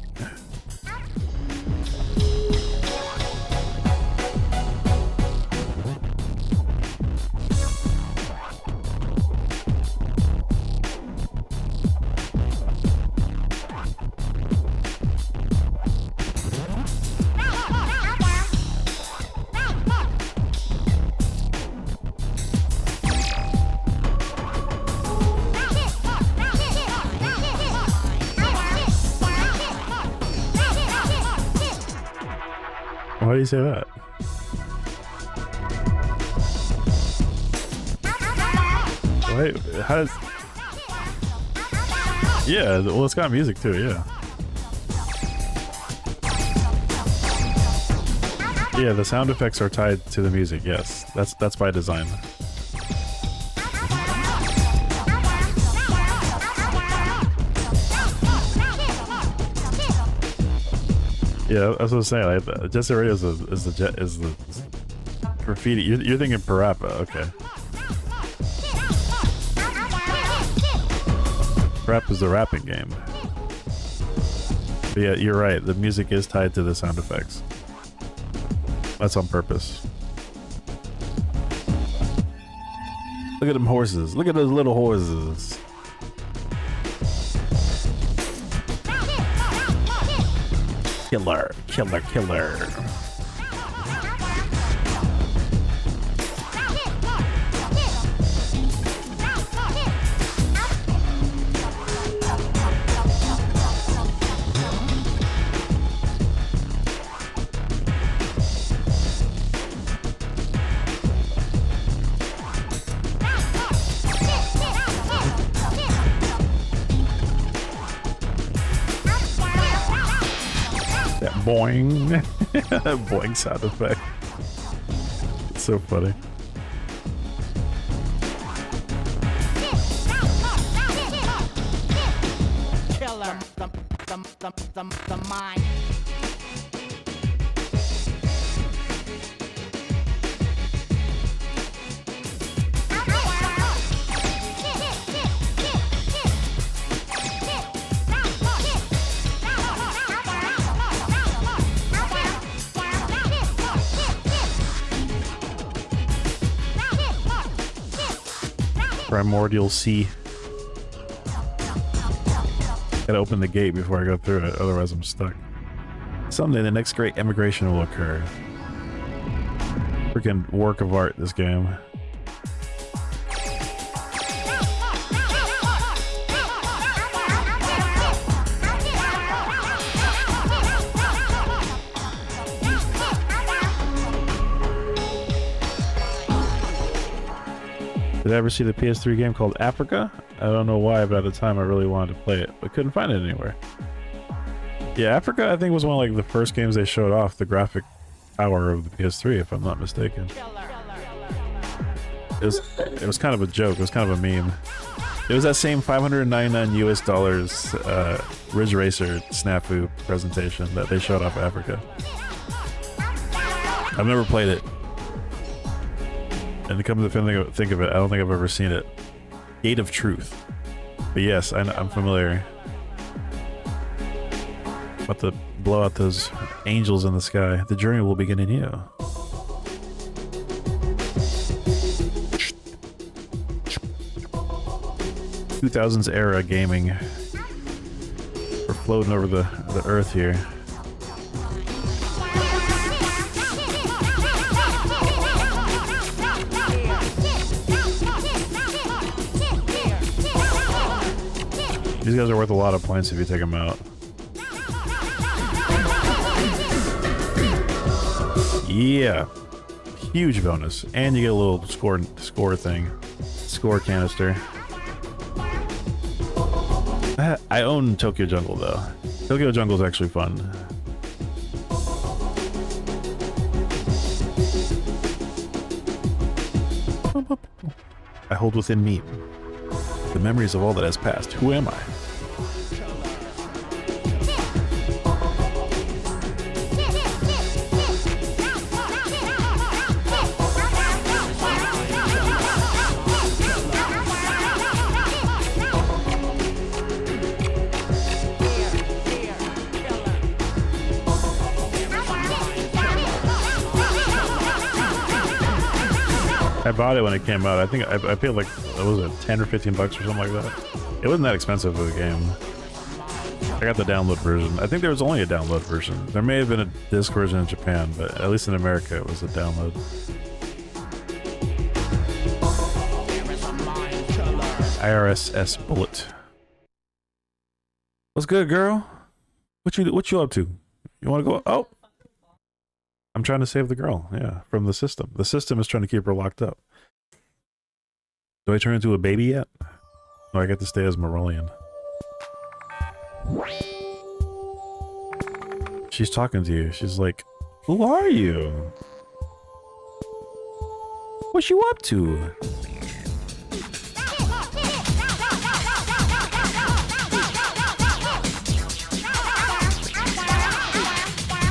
Why do you say that? Wait, how does... Yeah, well, it's got music too, yeah. Yeah, the sound effects are tied to the music, yes. That's by design. Yeah, that's what I was saying. Like, Jet Set Radio is the graffiti. You're thinking Parappa, okay. Parappa's the rapping game. But yeah, you're right. The music is tied to the sound effects. That's on purpose. Look at them horses. Look at those little horses. Killer, killer, killer. Boing. Boing sound effect. It's so funny. Killer, the mind. Primordial Sea. Gotta open the gate before I go through it, otherwise I'm stuck. Someday the next great immigration will occur. Freaking work of art, this game. Did I ever see the PS3 game called Africa? I don't know why, but at the time I really wanted to play it, but couldn't find it anywhere. Yeah, Africa I think was one of like the first games they showed off the graphic power of the PS3, if I'm not mistaken. It was kind of a joke. It was kind of a meme. It was that same $599 US Ridge Racer snafu presentation that they showed off Africa. I've never played it. And to come to think of it, I don't think I've ever seen it. Gate of Truth. But yes, I'm familiar. About to blow out those angels in the sky. The journey will begin anew. '2000s era gaming. We're floating over the earth here. These guys are worth a lot of points if you take them out. Yeah, huge bonus, and you get a little score thing, score canister. I own Tokyo Jungle though. Tokyo Jungle is actually fun. I hold within me the memories of all that has passed. Who am I? I bought it when it came out. I think I paid like, what was it, 10 or 15 bucks or something like that. It wasn't that expensive for the game. I got the download version. I think there was only a download version. There may have been a disc version in Japan, but at least in America it was a download. IRSS Bullet. What's good, girl? What you up to? You want to go? Oh, I'm trying to save the girl. Yeah, from the system. The system is trying to keep her locked up. Do I turn into a baby yet? No, I get to stay as Morolian. She's talking to you. She's like, "Who are you? What you up to?"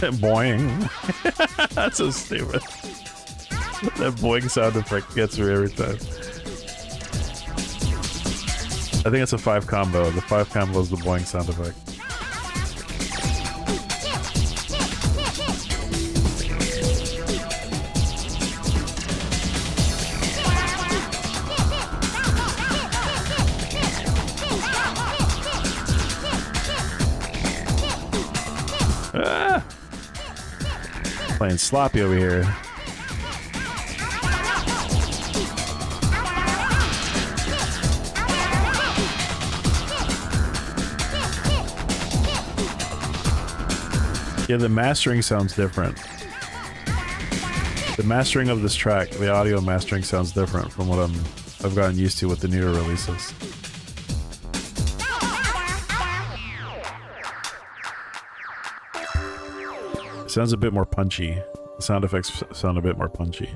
Boing. That's so stupid. That boing sound effect gets me every time. I think it's a 5 combo. The 5 combo is the boing sound effect. Ah! Playing sloppy over here. Yeah, the mastering sounds different. The mastering of this track, the audio mastering sounds different from what I've gotten used to with the newer releases. It sounds a bit more punchy. The sound effects sound a bit more punchy.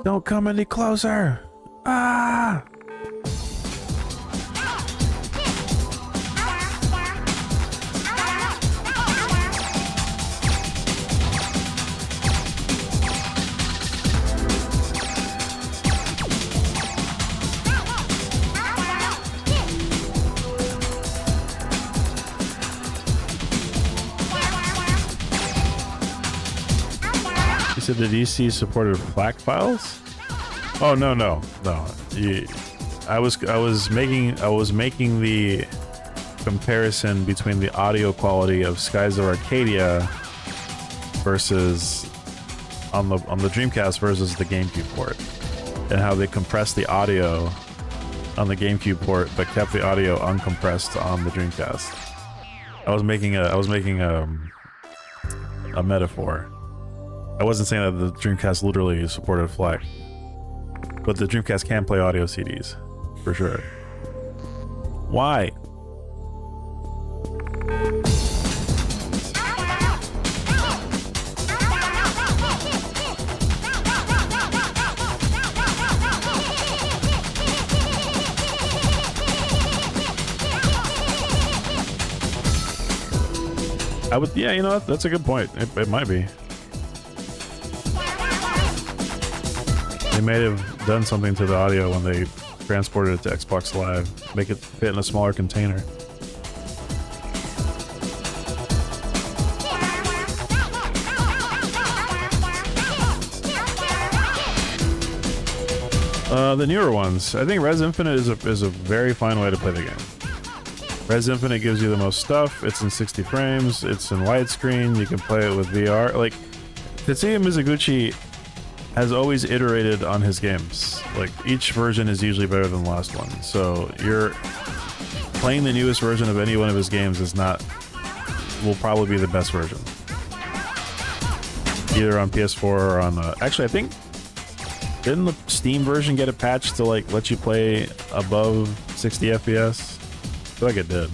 Don't come any closer! Ah! Said the DC supported FLAC files? Oh no. I was making the comparison between the audio quality of Skies of Arcadia versus on the Dreamcast versus the GameCube port, and how they compressed the audio on the GameCube port but kept the audio uncompressed on the Dreamcast. I was making a metaphor. I wasn't saying that the Dreamcast literally supported FLAC, but the Dreamcast can play audio CDs for sure. Why? I would, yeah, you know, that's a good point. It might be. They may have done something to the audio when they transported it to Xbox Live, make it fit in a smaller container. The newer ones, I think Rez Infinite is a very fine way to play the game. Rez Infinite gives you the most stuff. It's in 60 frames. It's in widescreen. You can play it with VR. Like, Tetsuya Mizuguchi has always iterated on his games. Like, each version is usually better than the last one. So you're playing the newest version of any one of his games will probably be the best version. Either on PS4 or on actually, I think, didn't the Steam version get a patch to like let you play above 60 FPS? I feel like it did.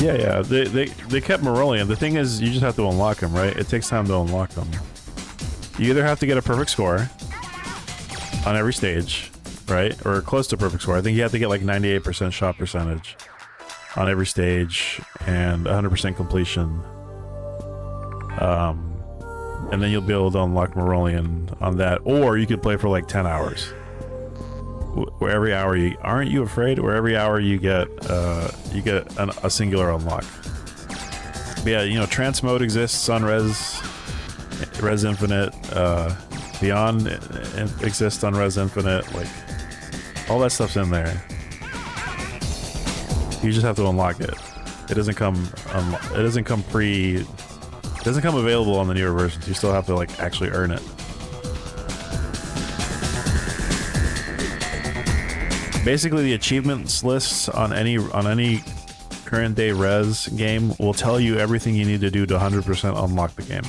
Yeah. They kept Morolian. The thing is, you just have to unlock them, right? It takes time to unlock them. You either have to get a perfect score on every stage, right? Or close to perfect score. I think you have to get like 98% shot percentage on every stage and 100% completion. And then you'll be able to unlock Morolian on that. Or you could play for like 10 hours. Where every hour aren't you afraid? Where every hour you get a singular unlock. But yeah, you know, trance mode exists on Rez Infinite. Beyond exists on Rez Infinite. Like, all that stuff's in there. You just have to unlock it. It doesn't come available on the newer versions. You still have to like actually earn it. Basically, the achievements lists on any current day Rez game will tell you everything you need to do to 100% unlock the game.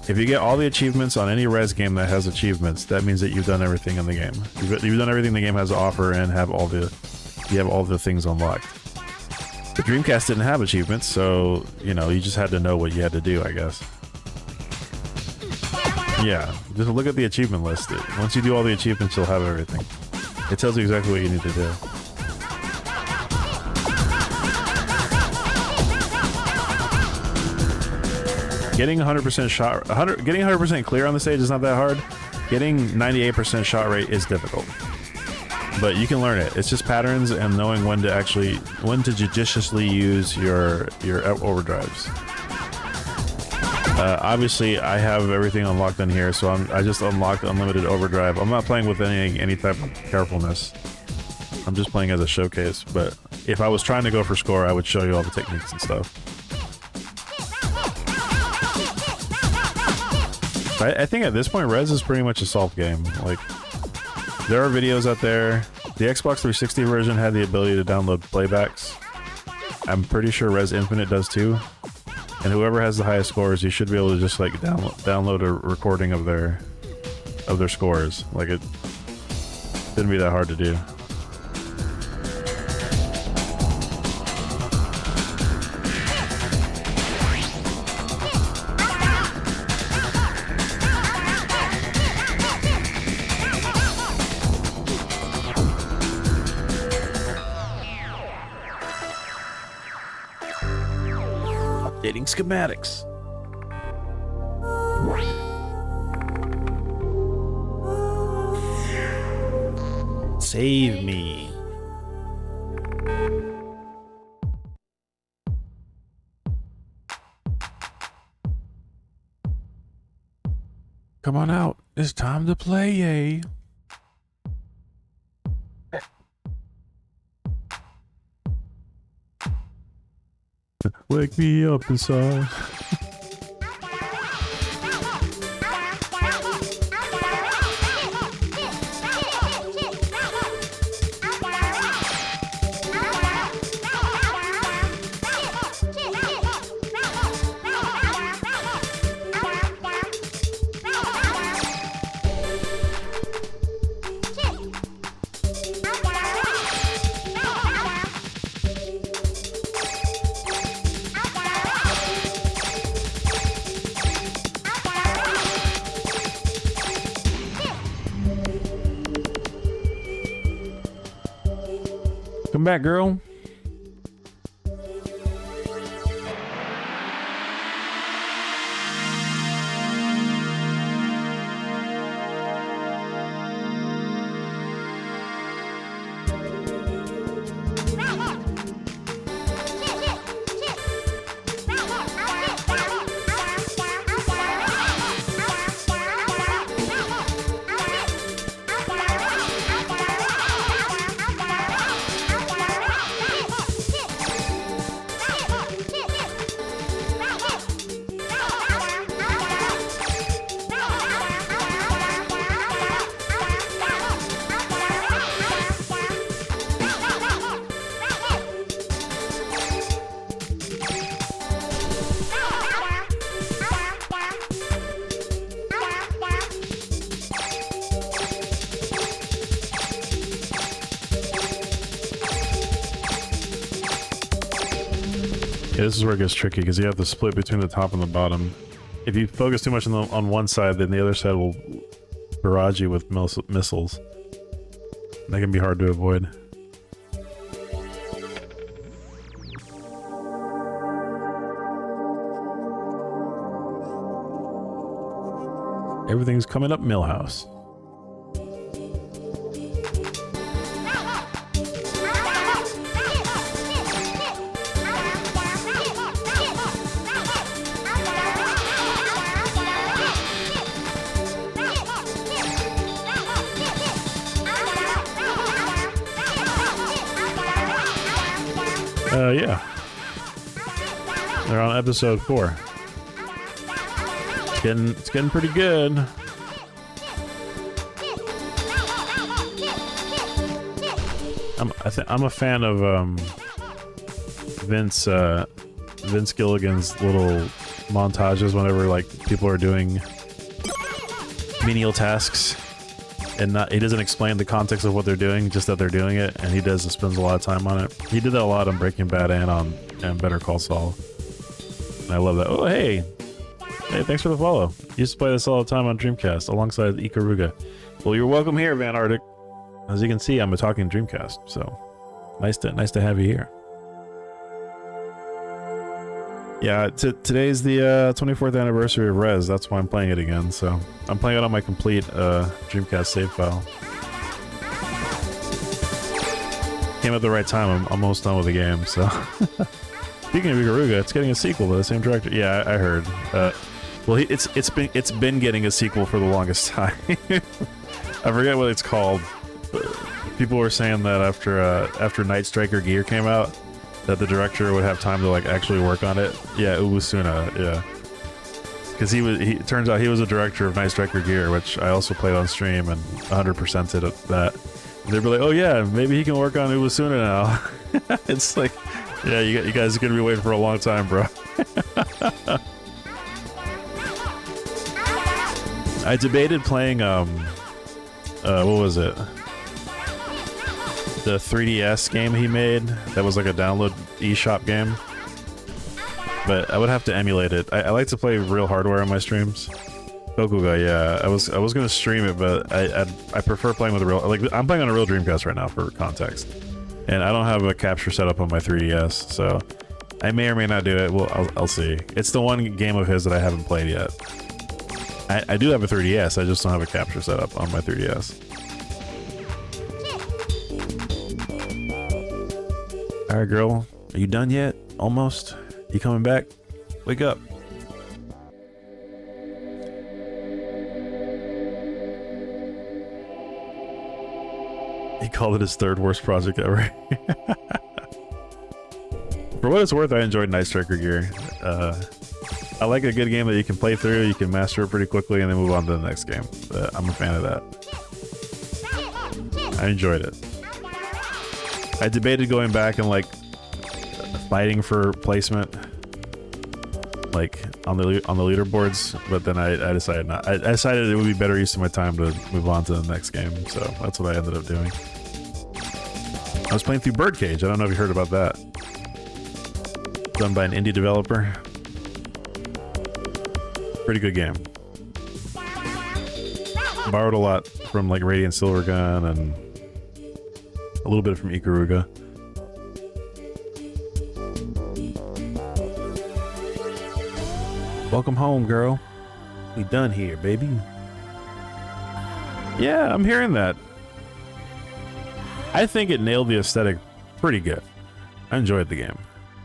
If you get all the achievements on any Rez game that has achievements, that means that you've done everything in the game. You've done everything the game has to offer and have all the things unlocked. The Dreamcast didn't have achievements, so, you know, you just had to know what you had to do, I guess. Yeah, just look at the achievement list. Once you do all the achievements, you'll have everything. It tells you exactly what you need to do. Getting 100% clear on the stage is not that hard. Getting 98% shot rate is difficult. But you can learn it. It's just patterns and knowing when to judiciously use your overdrives. Obviously, I have everything unlocked in here, so I just unlocked unlimited overdrive. I'm not playing with any type of carefulness. I'm just playing as a showcase. But if I was trying to go for score, I would show you all the techniques and stuff. I think at this point, Rez is pretty much a solved game. Like, there are videos out there. The Xbox 360 version had the ability to download playbacks. I'm pretty sure Rez Infinite does too. And whoever has the highest scores, you should be able to just like download a recording of their scores. Like, it shouldn't be that hard to do. Updating schematics. Save me. come on out. It's time to play, yay. Wake me up inside. Come back, girl. Yeah, this is where it gets tricky because you have to split between the top and the bottom. If you focus too much on one side, then the other side will barrage you with missiles. That can be hard to avoid. Everything's coming up Millhouse. Yeah. They're on episode 4. It's getting pretty good. I'm a fan of Vince Gilligan's little montages whenever like people are doing menial tasks and he doesn't explain the context of what they're doing, just that they're doing it, and he spends a lot of time on it. He did that a lot on Breaking Bad and Better Call Saul. And I love that. Oh, hey, thanks for the follow. Used to play this all the time on Dreamcast alongside Ikaruga. Well, you're welcome here, Van Arctic. As you can see, I'm a talking Dreamcast, so nice to have you here. Yeah, today's the 24th anniversary of Rez. That's why I'm playing it again. So I'm playing it on my complete Dreamcast save file. Came at the right time. I'm almost done with the game. So speaking of Ikaruga, it's getting a sequel by the same director. Yeah, I heard. Well, it's been getting a sequel for the longest time. I forget what it's called. People were saying that after Night Striker Gear came out, that the director would have time to like actually work on it. Yeah, Uwasuna, yeah. Because it turns out he was a director of Night Striker Gear, which I also played on stream and 100%ed that. They'd be like, oh yeah, maybe he can work on Uwasuna now. It's like, yeah, you guys are gonna be waiting for a long time, bro. I debated playing what was it? The 3DS game he made that was like a download eShop game, but I would have to emulate it. I like to play real hardware on my streams. Gokuga, yeah, I was gonna stream it, but I prefer playing with a real, like I'm playing on a real Dreamcast right now for context, and I don't have a capture set up on my 3DS, so I may or may not do it. Well, I'll see. It's the one game of his that I haven't played yet. I do have a 3DS, I just don't have a capture set up on my 3DS. Alright, girl. Are you done yet? Almost? You coming back? Wake up. He called it his third worst project ever. For what it's worth, I enjoyed Night Striker Gear. I like a good game that you can play through, you can master it pretty quickly, and then move on to the next game. I'm a fan of that. I enjoyed it. I debated going back and like fighting for placement, like on the leaderboards, but then I decided not. I decided it would be better use of my time to move on to the next game, so that's what I ended up doing. I was playing through Birdcage. I don't know if you heard about that. Done by an indie developer. Pretty good game. Borrowed a lot from like Radiant Silvergun and a little bit from Ikaruga. Welcome home, girl. We done here, baby. Yeah, I'm hearing that. I think it nailed the aesthetic pretty good. I enjoyed the game,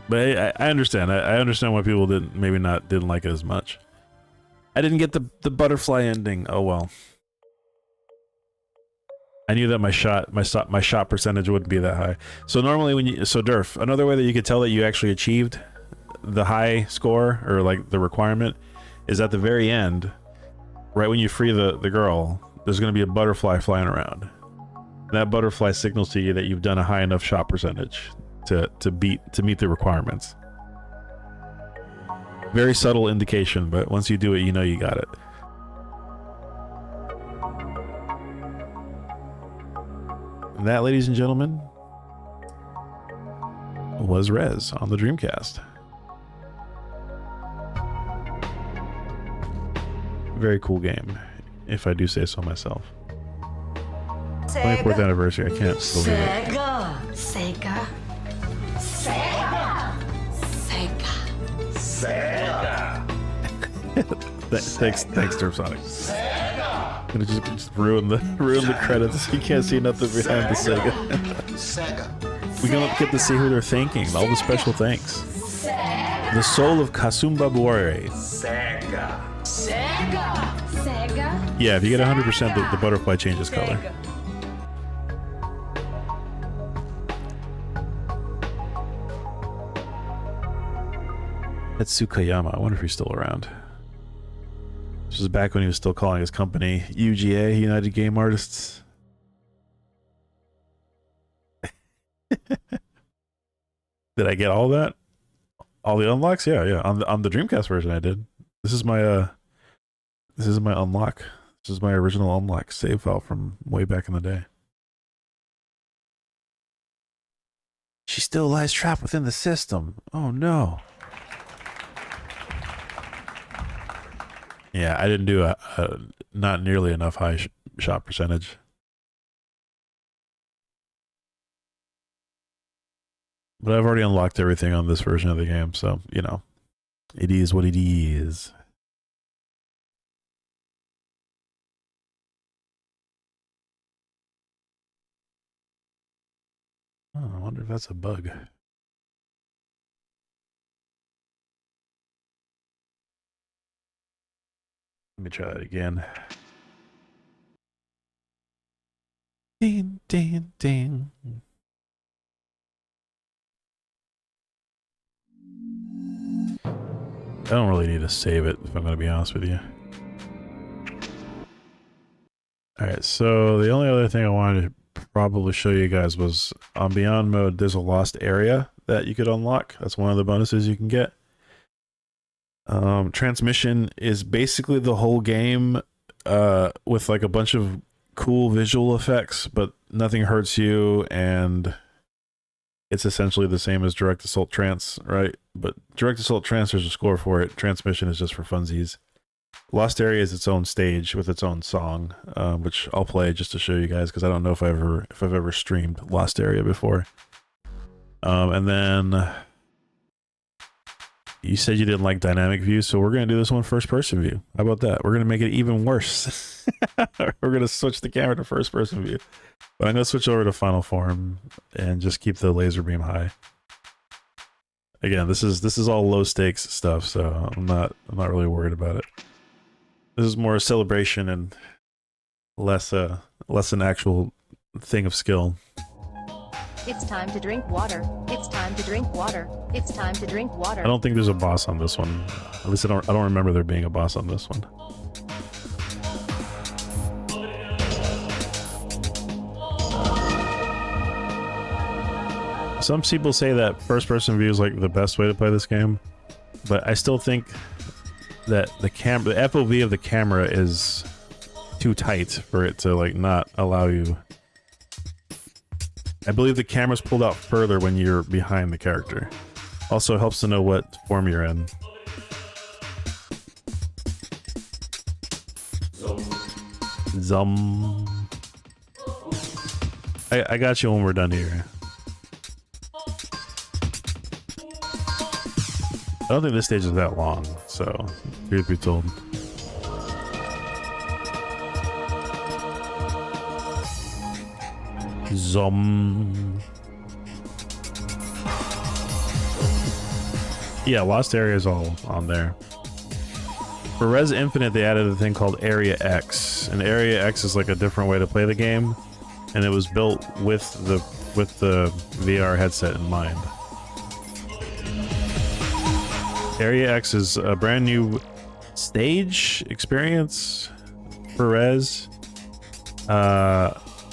but I understand. I understand why people didn't like it as much. I didn't get the butterfly ending. Oh well. I knew that my shot percentage wouldn't be that high. So normally so Durf, another way that you could tell that you actually achieved the high score or like the requirement is at the very end, right when you free the girl, there's going to be a butterfly flying around. And that butterfly signals to you that you've done a high enough shot percentage to meet the requirements. Very subtle indication, but once you do it, you know you got it. And that, ladies and gentlemen, was Rez on the Dreamcast. Very cool game, if I do say so myself. Sega. 24th anniversary, I can't believe it. Sega. Sega. Sega. Thanks, Derp Sonic. I'm gonna just ruin the credits. You can't see nothing behind the Sega. We don't get to see who they're thanking. All the special thanks. The soul of Kasumba Buare. Sega. Yeah, if you get 100%, the butterfly changes color. That's Tsukayama. I wonder if he's still around. This was back when he was still calling his company UGA, United Game Artists. Did I get all that? All the unlocks? Yeah. On the Dreamcast version, I did. This is my unlock. This is my original unlock save file from way back in the day. She still lies trapped within the system. Oh no. Yeah, I didn't do a not nearly enough high shot percentage. But I've already unlocked everything on this version of the game, so, you know, it is what it is. Oh, I wonder if that's a bug. Let me try that again. Ding, ding, ding. I don't really need to save it, if I'm going to be honest with you. Alright, so the only other thing I wanted to probably show you guys was on Beyond mode, there's a lost area that you could unlock. That's one of the bonuses you can get. Transmission is basically the whole game with like a bunch of cool visual effects, but nothing hurts you, and it's essentially the same as Direct Assault Trance, right? But Direct Assault Trance, there's a score for it. Transmission is just for funsies. Lost Area is its own stage with its own song, which I'll play just to show you guys because I don't know if I've ever streamed Lost Area before. And then you said you didn't like dynamic view, so we're going to do this one first person view. How about that? We're going to make it even worse. We're going to switch the camera to first person view. But I'm going to switch over to Final Form and just keep the laser beam high. Again, this is all low stakes stuff, so I'm not really worried about it. This is more a celebration and less an actual thing of skill. It's time to drink water. It's time to drink water. It's time to drink water. I don't think there's a boss on this one. At least I don't remember there being a boss on this one. Some people say that first-person view is like the best way to play this game, but I still think that the FOV of the camera is too tight for it to like not allow you. I believe the camera's pulled out further when you're behind the character. Also helps to know what form you're in. Zum. I got you when we're done here. I don't think this stage is that long, so truth be told. Zum. Yeah, Lost Area is all on there. For Rez Infinite, they added a thing called Area X, and Area X is like a different way to play the game, and it was built with the VR headset in mind. Area X is a brand new stage experience for Rez,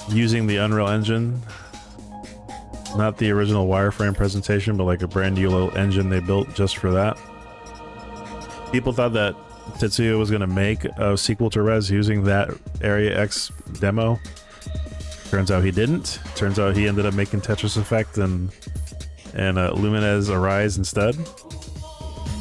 using the Unreal Engine. Not the original wireframe presentation, but like a brand new little engine they built just for that. People thought that Tetsuya was going to make a sequel to Rez using that Area X demo. Turns out he didn't. Turns out he ended up making Tetris Effect and Lumines Arise instead.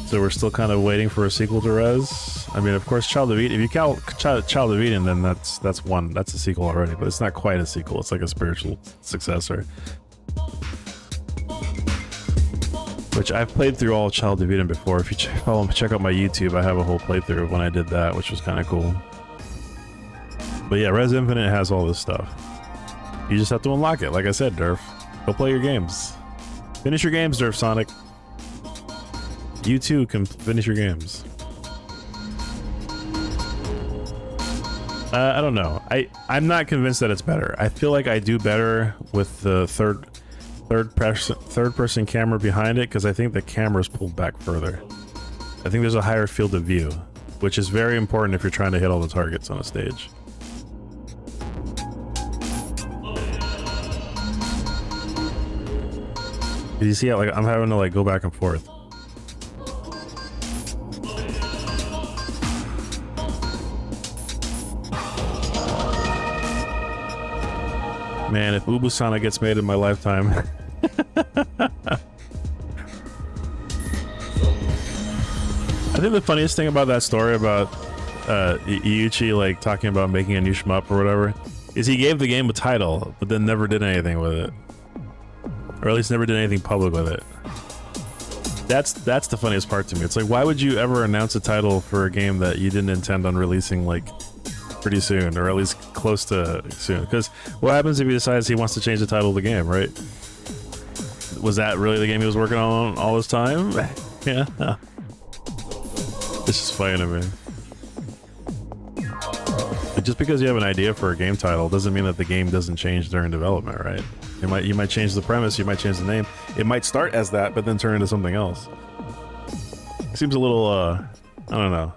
So we're still kind of waiting for a sequel to Rez. I mean, of course, Child of Eden. If you count Child of Eden, then that's a sequel already. But it's not quite a sequel. It's like a spiritual successor. Which I've played through all Child of Eden before. If you check out my YouTube, I have a whole playthrough of when I did that, which was kind of cool. But yeah, Rez Infinite has all this stuff. You just have to unlock it. Like I said, Durf, go play your games. Finish your games, Durf Sonic. You too can finish your games. I don't know. I'm not convinced that it's better. I feel like I do better with the third person camera behind it, because I think the camera's pulled back further. I think there's a higher field of view, which is very important if you're trying to hit all the targets on a stage. You see how like I'm having to like go back and forth. Man, if Ubusana gets made in my lifetime. I think the funniest thing about that story about Iuchi like talking about making a new shmup or whatever is he gave the game a title but then never did anything with it, or at least never did anything public with it. That's the funniest part to me. It's like, why would you ever announce a title for a game that you didn't intend on releasing like pretty soon, or at least close to soon? Because what happens if he decides he wants to change the title of the game, right? Was that really the game he was working on all this time? Yeah. It's just funny to me. But just because you have an idea for a game title doesn't mean that the game doesn't change during development, right? You might change the premise, you might change the name. It might start as that, but then turn into something else. It seems a little, I don't know,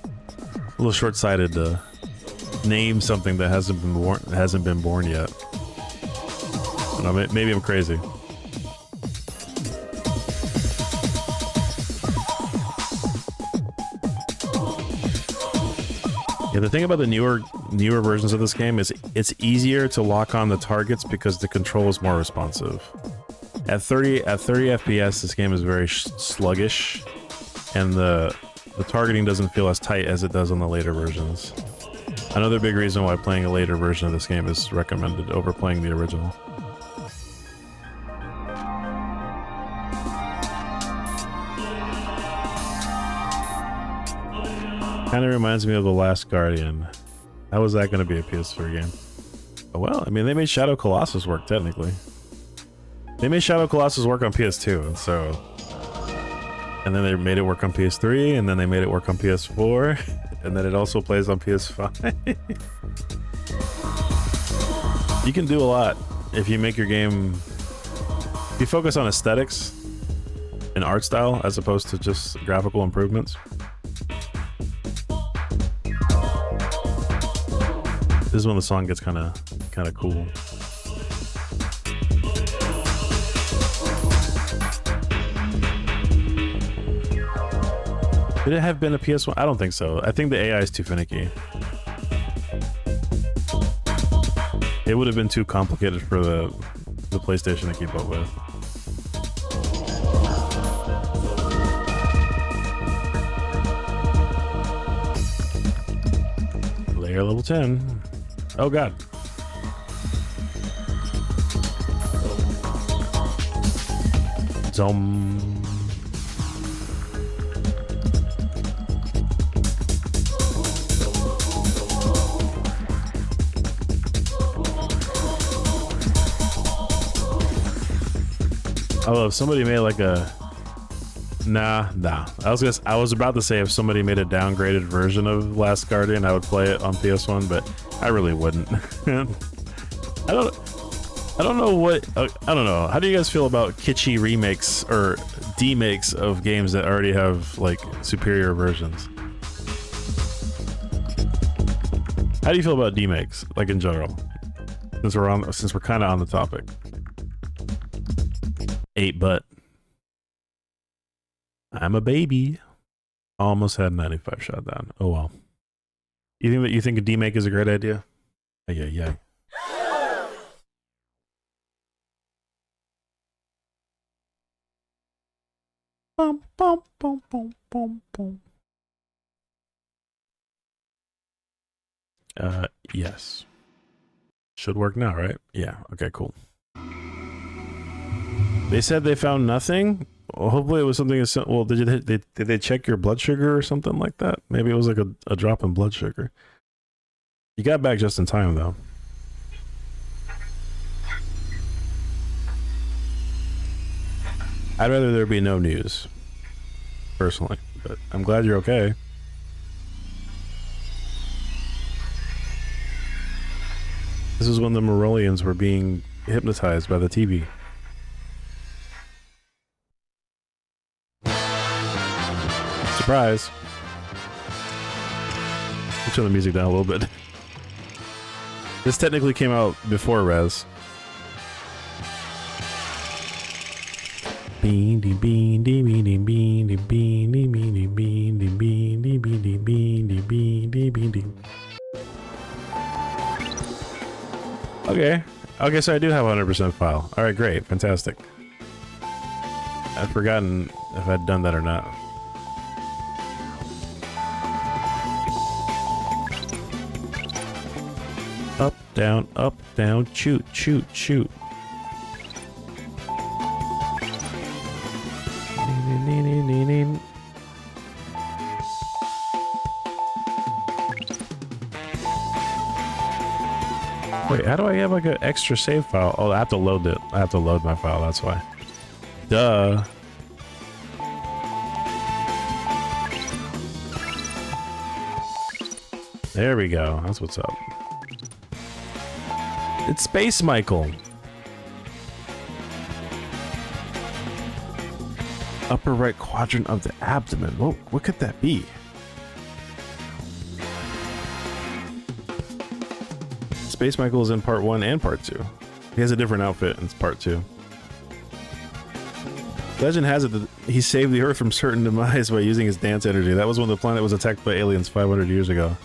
a little short-sighted to name something that hasn't been born yet. I don't know, maybe I'm crazy. Yeah, the thing about the newer versions of this game is it's easier to lock on the targets because the control is more responsive. At 30 FPS, this game is very sluggish, and the targeting doesn't feel as tight as it does on the later versions. Another big reason why playing a later version of this game is recommended over playing the original. Kind of reminds me of The Last Guardian. How was that going to be a PS4 game? Well, I mean, they made Shadow Colossus work, technically. They made Shadow Colossus work on PS2, and so... And then they made it work on PS3, and then they made it work on PS4, and then it also plays on PS5. You can do a lot if you make your game. If you focus on aesthetics and art style as opposed to just graphical improvements. This is when the song gets kind of cool. Did it have been a PS1? I don't think so. I think the AI is too finicky. It would have been too complicated for the PlayStation to keep up with. Layer level 10. Oh god. Zom. Oh, if somebody made like a nah. I was about to say if somebody made a downgraded version of Last Guardian, I would play it on PS1, but I really wouldn't. I don't know what I don't know. How do you guys feel about kitschy remakes or demakes of games that already have like superior versions? How do you feel about demakes, like in general? Since we're kind of on the topic. 8-butt. I'm a baby. Almost had 95 shot down. Oh well. You think a demake is a great idea? Yeah. Bum, bum, bum, bum, bum, bum. Yes. Should work now, right? Yeah. Okay, cool. They said they found nothing. Well, hopefully it was something as well. Did they check your blood sugar or something like that? Maybe it was like a drop in blood sugar. You got back just in time though. I'd rather there be no news, personally, but I'm glad you're okay. This is when the Morolians were being hypnotized by the TV. Surprise. Let's turn the music down a little bit. This technically came out before Rez. Okay, so I do have 100% file. Alright, great, fantastic. I'd forgotten if I'd done that or not. Up, down, shoot. Wait, how do I have like an extra save file? Oh, I have to load it. I have to load my file, that's why. Duh. There we go. That's what's up. It's Space Michael. Upper right quadrant of the abdomen. Whoa, what could that be? Space Michael is in part 1 and part 2. He has a different outfit in part 2. Legend has it that he saved the Earth from certain demise by using his dance energy. That was when the planet was attacked by aliens 500 years ago.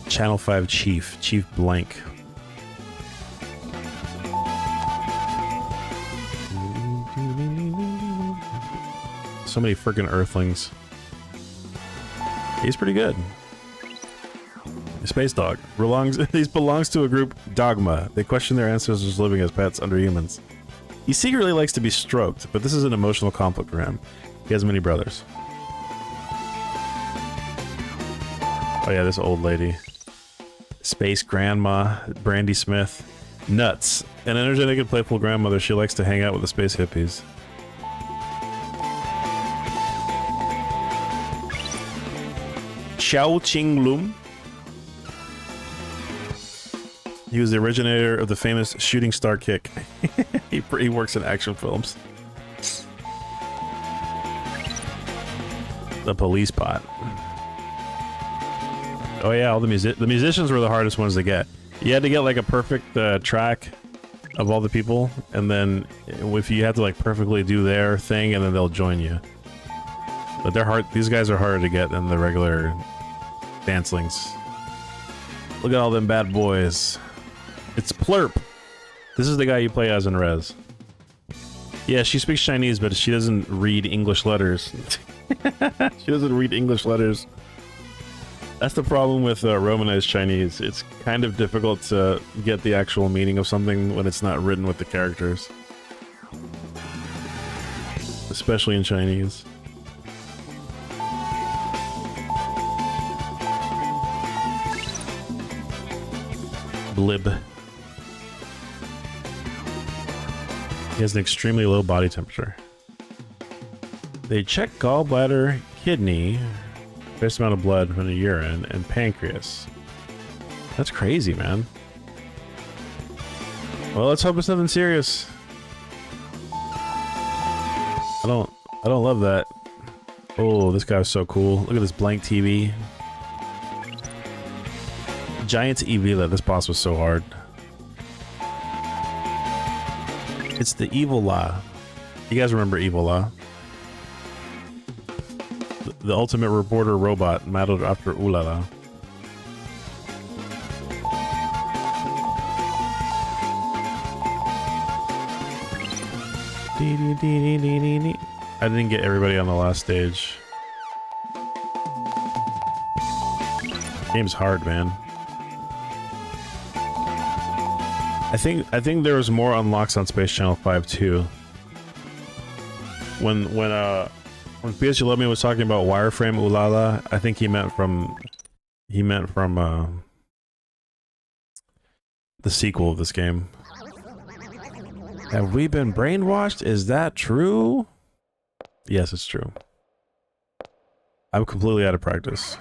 Channel 5 Chief Blank. So many freaking Earthlings. He's pretty good. Space Dog. He belongs to a group, Dogma. They question their ancestors living as pets under humans. He secretly likes to be stroked, but this is an emotional conflict for him. He has many brothers. Oh yeah, this old lady. Space Grandma, Brandy Smith. Nuts. An energetic and playful grandmother, she likes to hang out with the space hippies. Xiao Qing Lum. He was the originator of the famous shooting star kick. He works in action films. The police pot. Oh yeah, all the musicians were the hardest ones to get. You had to get like a perfect track of all the people, and then if you have to like perfectly do their thing, and then they'll join you. But they're hard. These guys are harder to get than the regular dancelings. Look at all them bad boys. It's Plurp. This is the guy you play as in Rez. Yeah, she speaks Chinese, but she doesn't read English letters. She doesn't read English letters. That's the problem with Romanized Chinese. It's kind of difficult to get the actual meaning of something when it's not written with the characters. Especially in Chinese. Blib. He has an extremely low body temperature. They check gallbladder, kidney, best amount of blood from the urine, and pancreas. That's crazy, man. Well, let's hope it's nothing serious. I don't love that. Oh, this guy was so cool. Look at this blank TV. Giant's Evila. This boss was so hard. It's the Evil Law. You guys remember Evil Law? The ultimate reporter robot modeled after Ulala. I didn't get everybody on the last stage. Game's hard, man. I think there was more unlocks on Space Channel 5 too. When PSG Love Me was talking about wireframe Ulala, I think he meant from the sequel of this game. Have we been brainwashed? Is that true? Yes, it's true. I'm completely out of practice.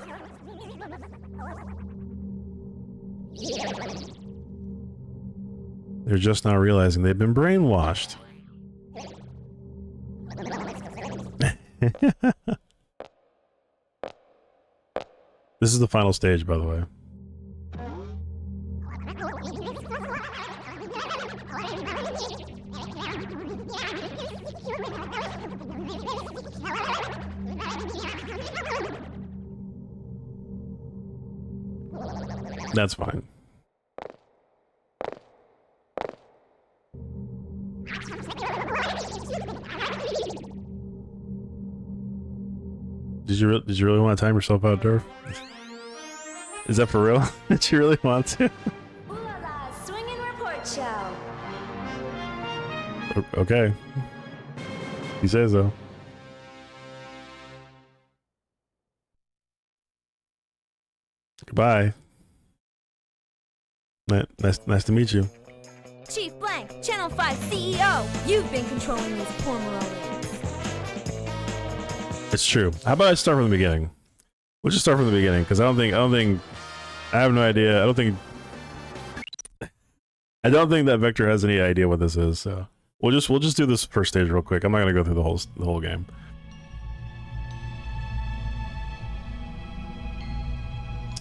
They're just now realizing they've been brainwashed. This is the final stage, by the way. That's fine. Did you really want to time yourself out, Durf? Is that for real? Did you really want to? Ooh la la, swinging report show. Okay. He says so. Goodbye. Nice to meet you. Chief Blank, Channel 5 CEO. You've been controlling these poor Morolians. It's true. How about I start from the beginning? We'll just start from the beginning, because I have no idea. I don't think that Vector has any idea what this is. So we'll just do this first stage real quick. I'm not gonna go through the whole game.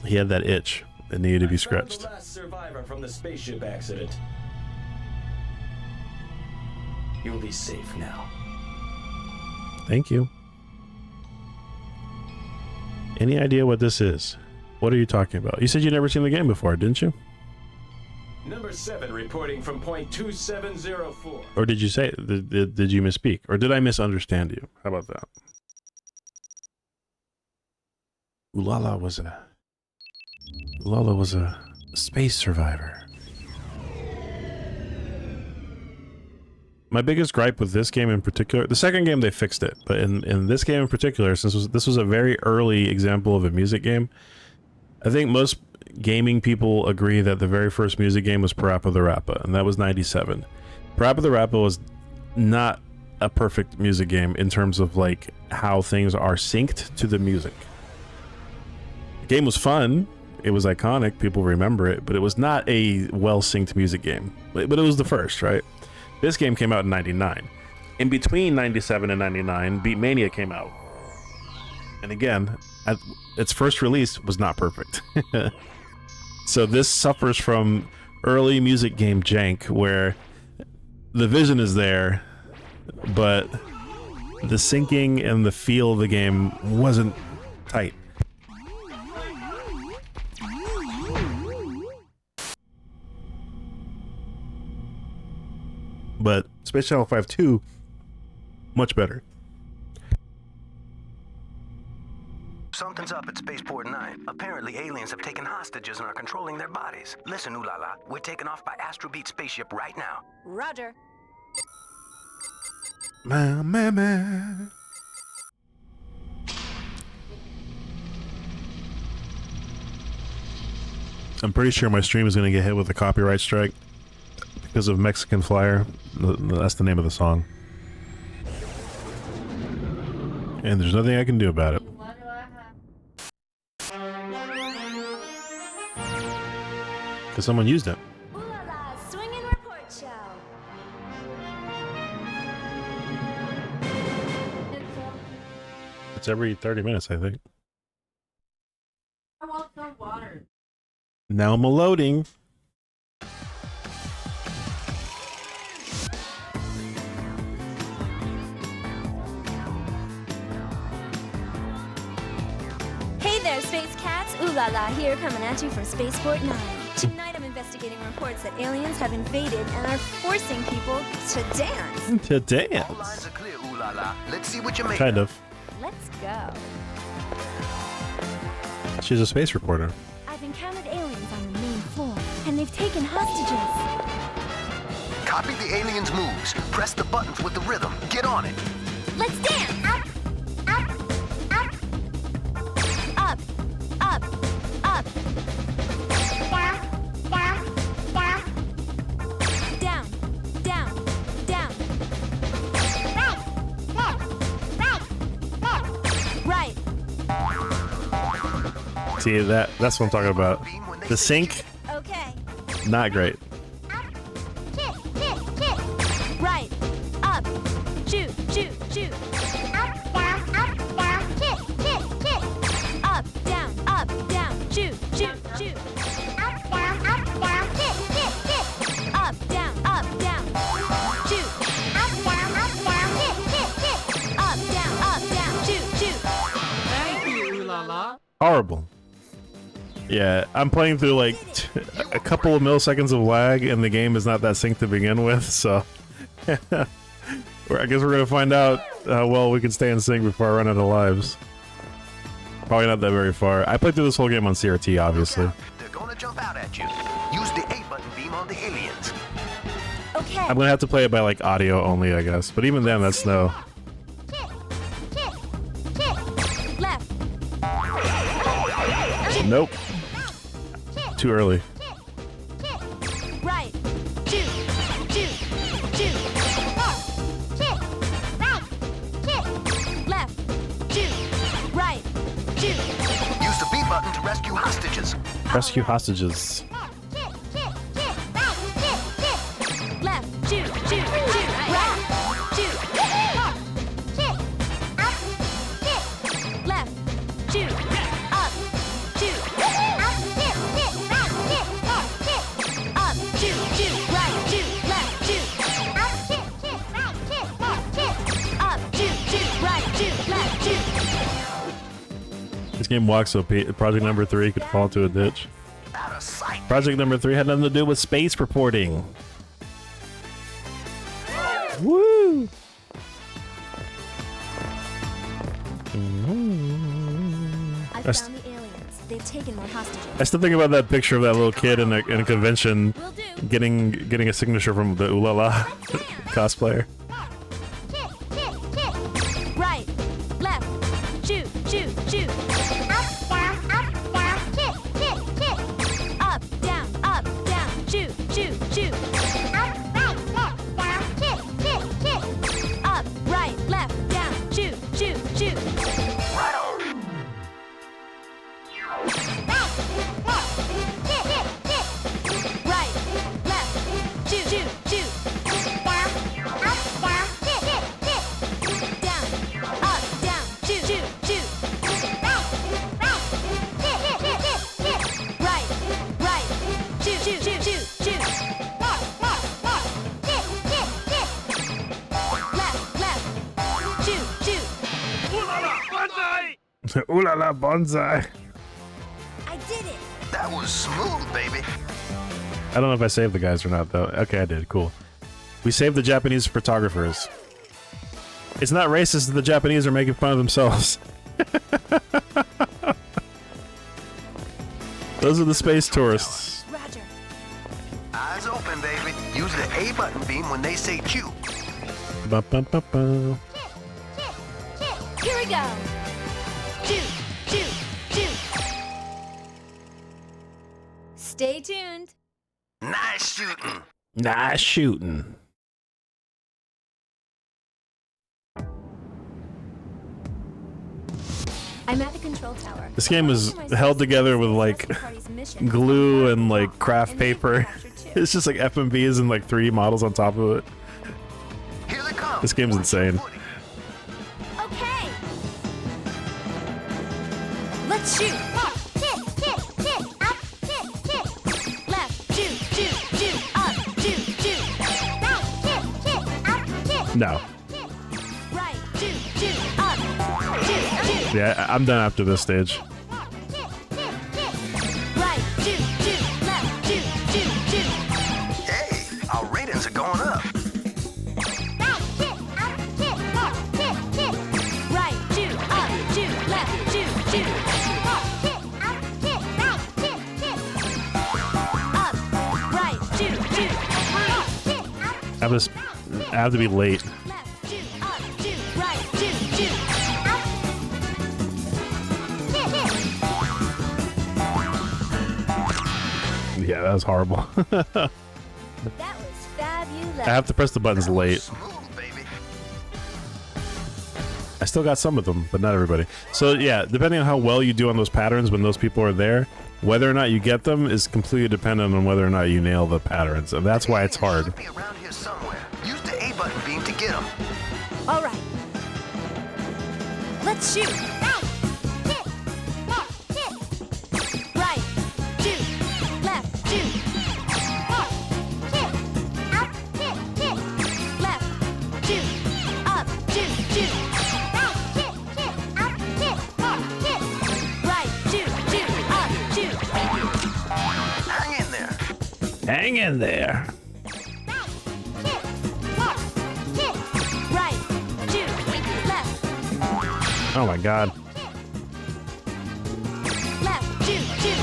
He had that itch that needed to be scratched. The last survivor from the spaceship accident. You'll be safe now. Thank you. Any idea what this is? What are you talking about? You said you'd never seen the game before, didn't you? Number 7 reporting from point 2704. Or did you say, did you misspeak? Or did I misunderstand you? How about that? Ulala was a space survivor. My biggest gripe with this game in particular, the second game they fixed it, but in this game in particular, since this was a very early example of a music game, I think most gaming people agree that the very first music game was Parappa the Rappa, and that was 97. Parappa the Rappa was not a perfect music game in terms of like how things are synced to the music. The game was fun. It was iconic. People remember it, but it was not a well-synced music game. But it was the first, right? This game came out in 99. In between 97 and 99, Beatmania came out. And again, at its first release was not perfect. So this suffers from early music game jank, where the vision is there, but the syncing and the feel of the game wasn't tight. But Space Channel 5 2, much better. Something's up at Spaceport 9. Apparently, aliens have taken hostages and are controlling their bodies. Listen, ooh la la, we're taking off by Astrobeat spaceship right now. Roger. Mama. I'm pretty sure my stream is going to get hit with a copyright strike because of Mexican Flyer. That's the name of the song. And there's nothing I can do about it. Because someone used it. Ooh la la, swinging report show. It's every 30 minutes, I think. I want some water. Now I'm loading. Hey there, Space Cats. Ooh la la here, coming at you from Spaceport 9. Tonight I'm investigating reports that aliens have invaded and are forcing people to dance. To All dance. lines are clear, ooh la la. Let's see what you make. Kind of. Let's go. She's a space reporter. I've encountered aliens on the main floor, and they've taken hostages. Copy the aliens' moves. Press the buttons with the rhythm. Get on it. Let's dance! Up, up, up. Up, up, up. Down, down, down. Right. See, that's what I'm talking about. Beam when they The say sync, Okay. not great. Kick, kick, kick. Right. Up. Shoot, shoot, shoot. Up, down, kick, kick, kick. Up, down, shoot, shoot, shoot. Up, down, kick, kick, kick. Up, down, shoot. Up, down, kick, kick, kick. Up, down, shoot, shoot. Thank you, ooh la la. Horrible. Yeah, I'm playing through like a couple of milliseconds of lag, and the game is not that synced to begin with, so I guess we're gonna find out how well we can stay in sync before I run out of lives. Probably not that very far. I played through this whole game on CRT, obviously. They're gonna jump out at you. Use the A button beam on the aliens. Okay. I'm gonna have to play it by like audio only, I guess. But even then, that's no. Kick, kick, kick. Left. Nope. Kick. Too early. Kick. Right. Shoot. Shoot. Shoot. Left. Kick. Right. Kick. Left. Shoot. Right. Shoot. Use the B button to rescue hostages. Rescue hostages. Kick. Kick. Kick. Right. Kick. Kick. Left. Shoot. Shoot. Shoot. Right. Shoot. Kick. Up. Kick. Left. Shoot. Up. Shoot. Up. Kick. Kick. Right. Kick. Left. Kick. Up. Shoot. Shoot. Right. Shoot. Left. Shoot. Up. Kick. Kick. Right. Kick. Left. Kick. Up. Shoot. Shoot. Right. Shoot. Left. Shoot. This game walks so Project Number 3 could fall into a ditch. Out of sight. Project Number 3 had nothing to do with space reporting. Woo! I That's- found the aliens. They've taken more hostages. I still think about that picture of that little kid in a convention Will do. getting a signature from the Ooh La La cosplayer. Kick, kick, kick. Right, left, shoot, shoot, shoot. Kick, kick, kick. Up, down, shoot, shoot, shoot. Up, right, left, down, kick, kick, kick. Up, right, left, down, shoot, shoot, shoot. Right on. Right, left, Ooh la la bonsai. I did it. That was smooth, baby. I don't know if I saved the guys or not, though. Okay, I did. Cool. We saved the Japanese photographers. It's not racist that the Japanese are making fun of themselves. Those are the space tourists. Roger. Eyes open, baby. Use the A button beam when they say chew. Ba-ba-ba-ba. Here we go. Shoot, shoot, shoot. Stay tuned. Nice shooting. Nice shooting. I'm at the control tower. This game is held together with like glue and like craft paper. It's just like FMVs and like 3D models on top of it. Here they come. This game's insane. Okay. Let's shoot. Hit, hit, hit, up, hit, hit. Left, shoot, shoot, shoot, up, shoot, shoot. Right, hit, hit, up, hit. No. Right, shoot, shoot, up, shoot, shoot. Yeah, I'm done after this stage. Hit, hit, hit. Right, shoot, shoot, left, shoot, shoot, shoot. Hey, our ratings are going up. Right, hit, up, hit, up, hit, hit. Right, shoot, up, shoot, left, shoot, shoot. Hit, up, hit, right, hit, hit. Up, right, shoot, shoot. Up, hit, up, I have to be late. left, shoot, up, shoot, right, shoot, shoot. Up, hit, hit. Yeah, that was horrible. That was fabulous. I have to press the buttons late. Smooth, baby. I still got some of them, but not everybody. So yeah, depending on how well you do on those patterns when those people are there, whether or not you get them is completely dependent on whether or not you nail the patterns, and that's why it's hard. Should be around here somewhere. Use the A button beam to get them. All right. Let's shoot. Right. Hit. Left. Hit. Right. Shoot. Left. Shoot. Hit. Hit. Up. Hit. Hit. Left. Shoot. Up. Shoot. Shoot. Right. Hit. Hit. Up. Hit. Hit. Right. Shoot. Shoot. Up. Shoot. Hang in there. Hang in there. Oh my god. Left, shoot, shoot.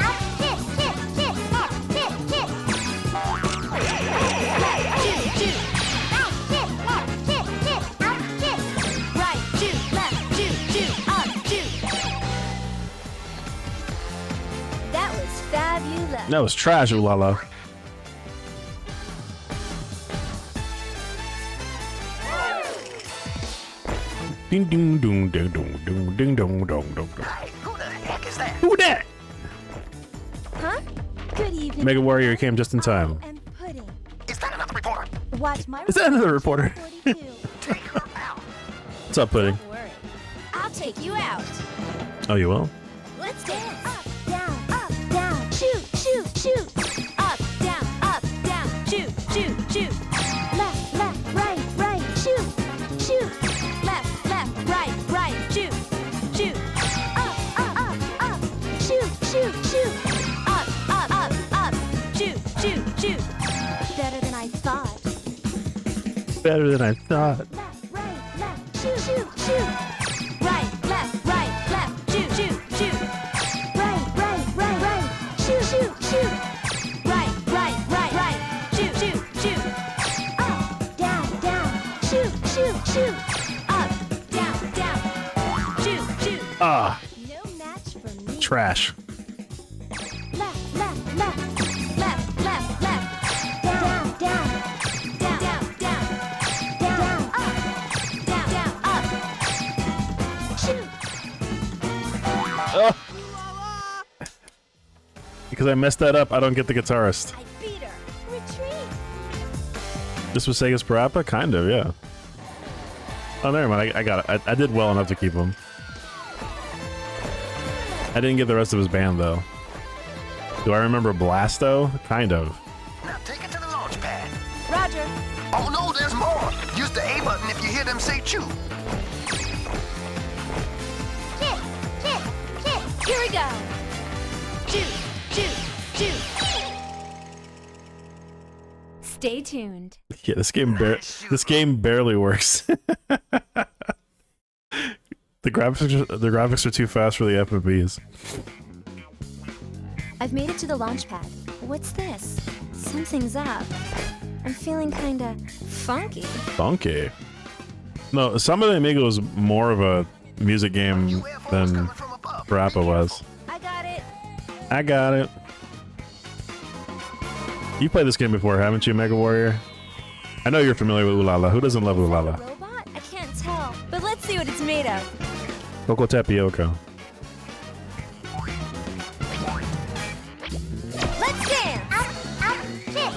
Up, hit, hit, hit, up, hit, hit. Left, shoot, shoot. Right, hit, left, hit, hit, up, hit. Right, shoot, left, shoot, shoot, up, shoot. That was fabulous. That was trash, ooh la la. Ding ding dong ding dong dong ding dong dong dong. Hey, who the heck is that? Who that? Huh? Good evening. Mega Warrior came just in time. And pudding. Is that another reporter? Watch my Is that another reporter? 42. Take her out. What's up, Pudding? Don't worry. I'll take you out. Oh, you will? Let's dance. Up, down, shoot, shoot, shoot. Up, down, shoot, shoot, shoot. Left, left, right, right, shoot, shoot. Left, left, right, right, shoot, shoot. Up, shoot, shoot, shoot. Up, shoot, shoot, shoot. Better than I thought. Better than I thought. Left, shoot, shoot, shoot. Right, left, shoot, shoot, shoot. Right, shoot, shoot, shoot. Right, shoot, shoot, shoot. Up, down, shoot, shoot, shoot. Up, down, shoot, shoot. Ah, No match for me. trash. Left, left, left. Left, left, left. Down, down. Down, down. Down, up. Shoot. Oh. Because I messed that up, I don't get the guitarist. I beat her. Retreat. This was Sega's Parappa? Kind of, yeah. Oh, never mind. I got it. I did well enough to keep him. I didn't get the rest of his band, though. Do I remember Blasto? Kind of. Now take it to the launch pad. Roger. Oh no, there's more. Use the A button if you hear them say chew. Here we go. Shoot, shoot, shoot. Stay tuned. Yeah, this game barely works. The graphics are too fast for the FMVs. I've made it to the launch pad. What's this? Something's up. I'm feeling kinda funky. Funky. No, Samba de Amigo is more of a music game than Parappa was. I got it. I got it. You played this game before, haven't you, Mega Warrior? I know you're familiar with Ulala. Who doesn't love Ulala? Robot? I can't tell. But let's see what it's made of. Coco Tapioca. Let's dance! Up, kick!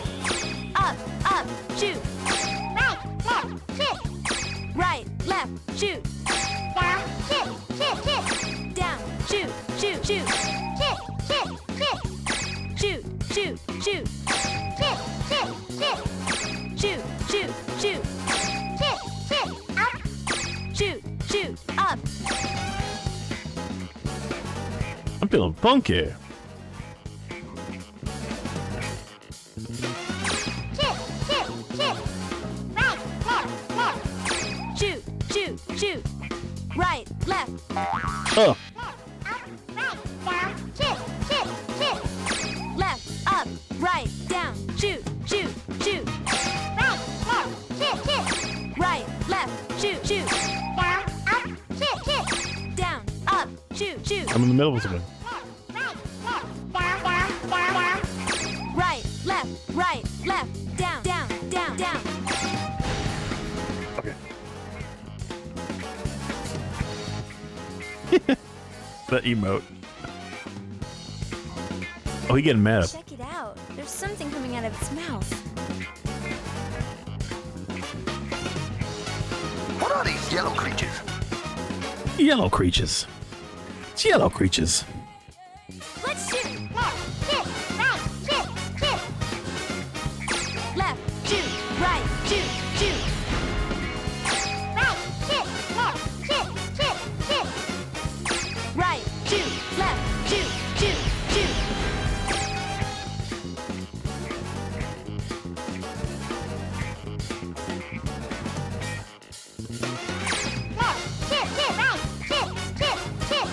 Up, shoot. Right, left, kick! Right, left, shoot. Down, kick, kick, kick! Down, shoot, shoot, shoot. Kick, kick, kick! Shoot, shoot, shoot. Kick, kick, kick! Shoot, shoot, shoot. Kick, kick, up! Shoot, shoot, up. I'm feeling funky. Kick, kick, kick! Right, left, left! Shoot, shoot, shoot. Right, left. Oh, Up, right, down, kick, kick, kick! Left, up, right, down. Shoot, shoot, shoot. Right, left, kick, kick! Right, left, shoot, shoot. Down, up, kick, kick! Down, up, shoot, shoot. I'm in the middle of something. Right, left, down, down, down, down! Right, left, down, down, down, down. Okay. That emote. Oh, he getting mad. Check it out. There's something coming out of its mouth. What are these yellow creatures? Yellow creatures. It's yellow creatures. Let's shoot! Left, kick, right, kick, kick! Left, shoot, right, shoot, shoot. Right, kick, left, kick, kick, kick! Right, shoot, left, shoot, shoot, shoot. Left, kick, kick, right, kick, kick, kick!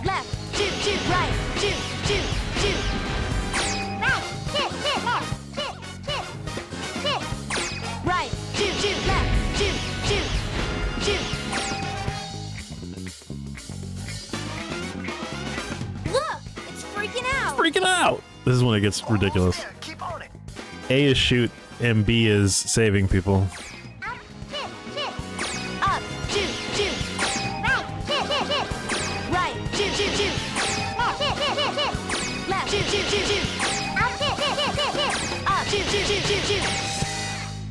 Left, shoot, shoot, right, shoot, shoot, shoot. Right, kick, kick, left, kick, kick, kick! Right, shoot, shoot, left, shoot, shoot, shoot. Look! It's freaking out! Freaking out. This is when it gets ridiculous. Yeah, keep on it. A is shoot and B is saving people. Up, kick, kick! Up, shoot, shoot. Right, kick, kick, kick! Right, shoot, shoot, shoot. Left, kick, kick, kick, kick! Left, shoot, shoot, shoot, shoot. Up, kick, kick, kick, kick, kick! Up, shoot, shoot, shoot, shoot, shoot.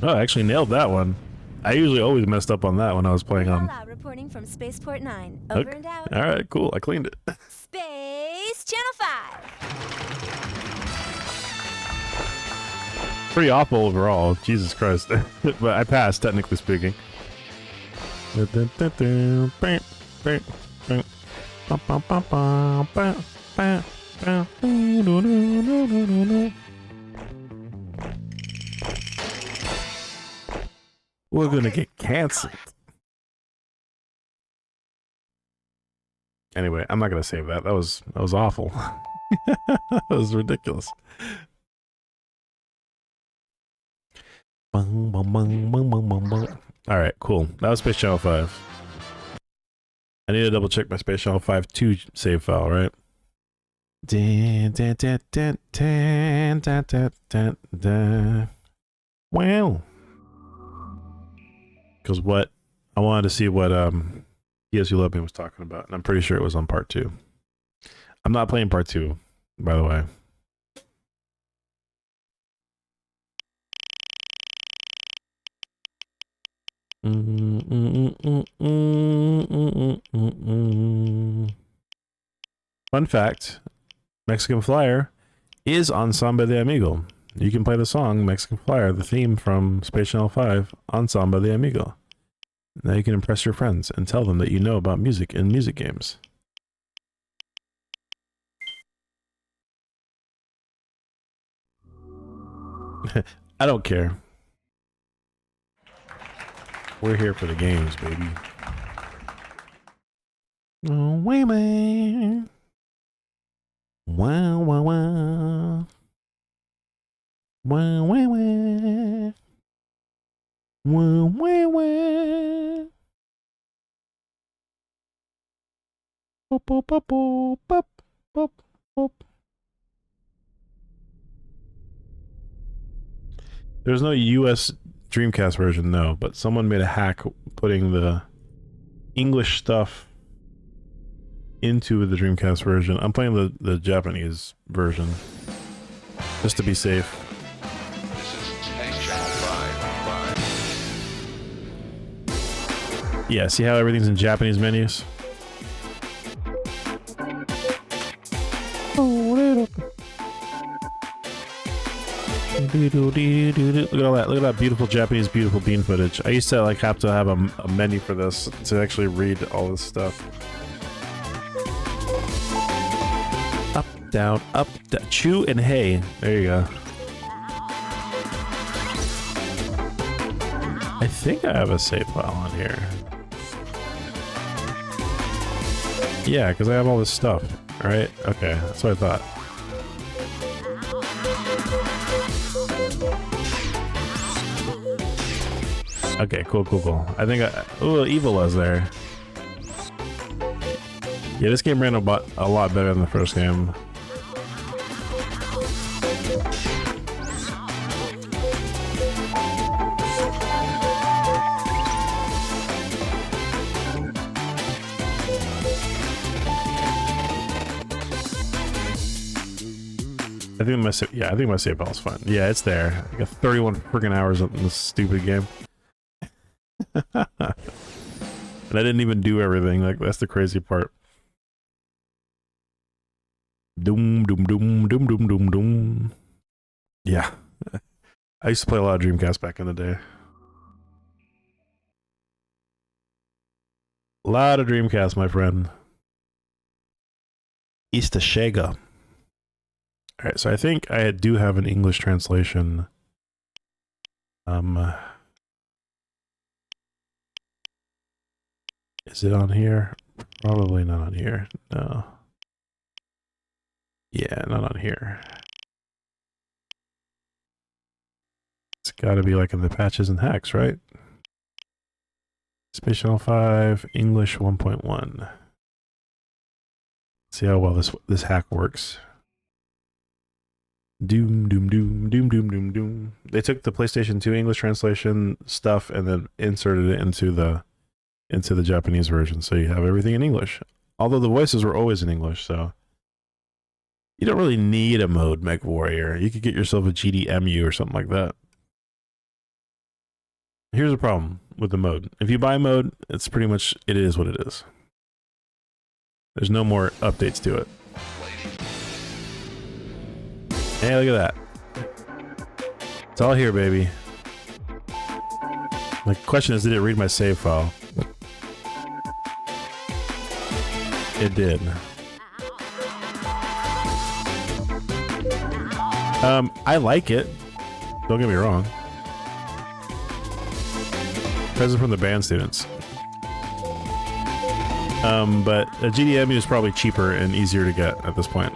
Oh, I actually nailed that one. I usually always messed up on that when I was playing on. Lala reporting from Spaceport 9. Over Okay. and out. All right, cool. I cleaned it. Space Channel 5! Pretty awful overall. Jesus Christ. But I passed, technically speaking. We're gonna get canceled. Anyway, I'm not gonna save that. That was awful. That was ridiculous. Bung, bung, bung, bung, bung, bung, bung. All right, cool. That was Space Channel 5. I need to double check my Space Channel 5 2 save file, right? Wow. Because what I wanted to see what Yes You Love Me was talking about, and I'm pretty sure it was on part 2. I'm not playing part 2, by the way. Fun fact, Mexican Flyer is on Samba de Amigo. You can play the song Mexican Flyer, the theme from Space Channel 5, on Samba de Amigo. Now you can impress your friends and tell them that you know about music and music games. I don't care. We're here for the games, baby. Oh, wait, man. Wow, wow, wow. Wow, wow, wow. Wow, wow, wow. Pop, pop, pop, pop, pop, pop, pop. There's no US Dreamcast version, no, but someone made a hack putting the English stuff into the Dreamcast version. I'm playing the Japanese version just to be safe. Yeah, see how everything's in Japanese menus? Look at all that! Look at that beautiful Japanese, beautiful bean footage. I used to like have to have a menu for this to actually read all this stuff. Up, down, chew and hey. There you go. I think I have a save file on here. Yeah, because I have all this stuff. All right. Okay, that's what I thought. Okay, cool. I think ooh, Evil was there. Yeah, this game ran a lot better than the first game. I think my save file is fine. Yeah, it's there. I got 31 freaking hours in this stupid game. And I didn't even do everything. Like, that's the crazy part. Doom, doom, doom, doom, doom, doom, doom. Yeah. I used to play a lot of Dreamcast back in the day. A lot of Dreamcast, my friend. East of Sega. Alright, so I think I do have an English translation. Is it on here? Probably not on here. No. Yeah, not on here. It's gotta be like in the patches and hacks, right? Space Channel 5, English 1.1. See how well this hack works. Doom, doom, doom, doom, doom, doom, doom. They took the PlayStation 2 English translation stuff and then inserted it into the Japanese version, so you have everything in English. Although the voices were always in English, so you don't really need a mode, Mech Warrior. You could get yourself a GDMU or something like that. Here's the problem with the mode. If you buy mode, it's pretty much, it is what it is. There's no more updates to it. Hey, look at that. It's all here, baby. My question is, did it read my save file? It did. I like it. Don't get me wrong. Present from the band students. But a GDMU is probably cheaper and easier to get at this point.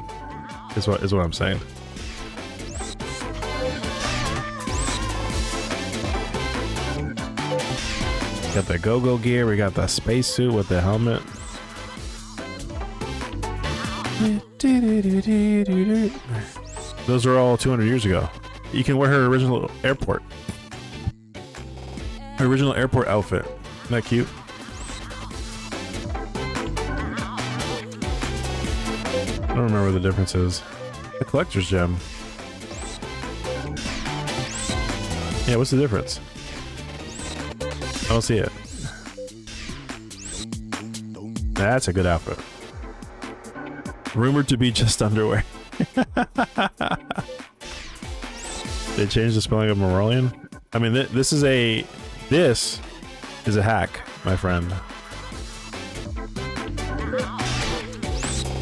Is what I'm saying. Got the go-go gear. We got the spacesuit with the helmet. Those are all 200 years ago. You can wear her original airport. Her original airport outfit. Isn't that cute? I don't remember what the difference is. The collector's gem. Yeah, what's the difference? I don't see it. That's a good outfit. Rumored to be just underwear. They changed the spelling of Morolian? I mean, this is a hack, my friend.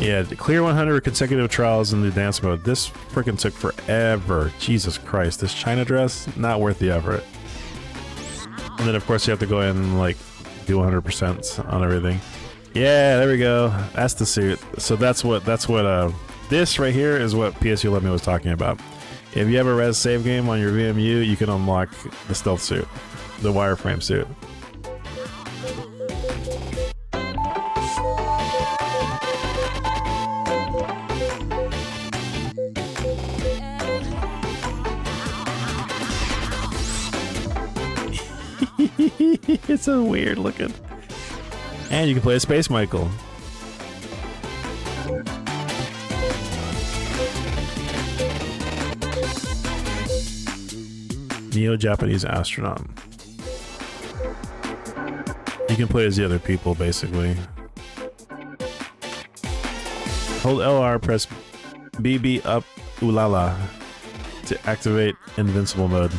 Yeah, clear 100 consecutive trials in the dance mode. This freaking took forever. Jesus Christ, this China dress, not worth the effort. And then of course you have to go in and like do 100% on everything. Yeah, there we go. That's the suit. So that's what this right here is what PSU Let Me was talking about. If you have a Rez save game on your VMU, you can unlock the stealth suit, the wireframe suit. It's so weird looking. And you can play a Space Michael. Neo-Japanese astronaut. You can play as the other people, basically. Hold LR, press BB up Ulala to activate invincible mode.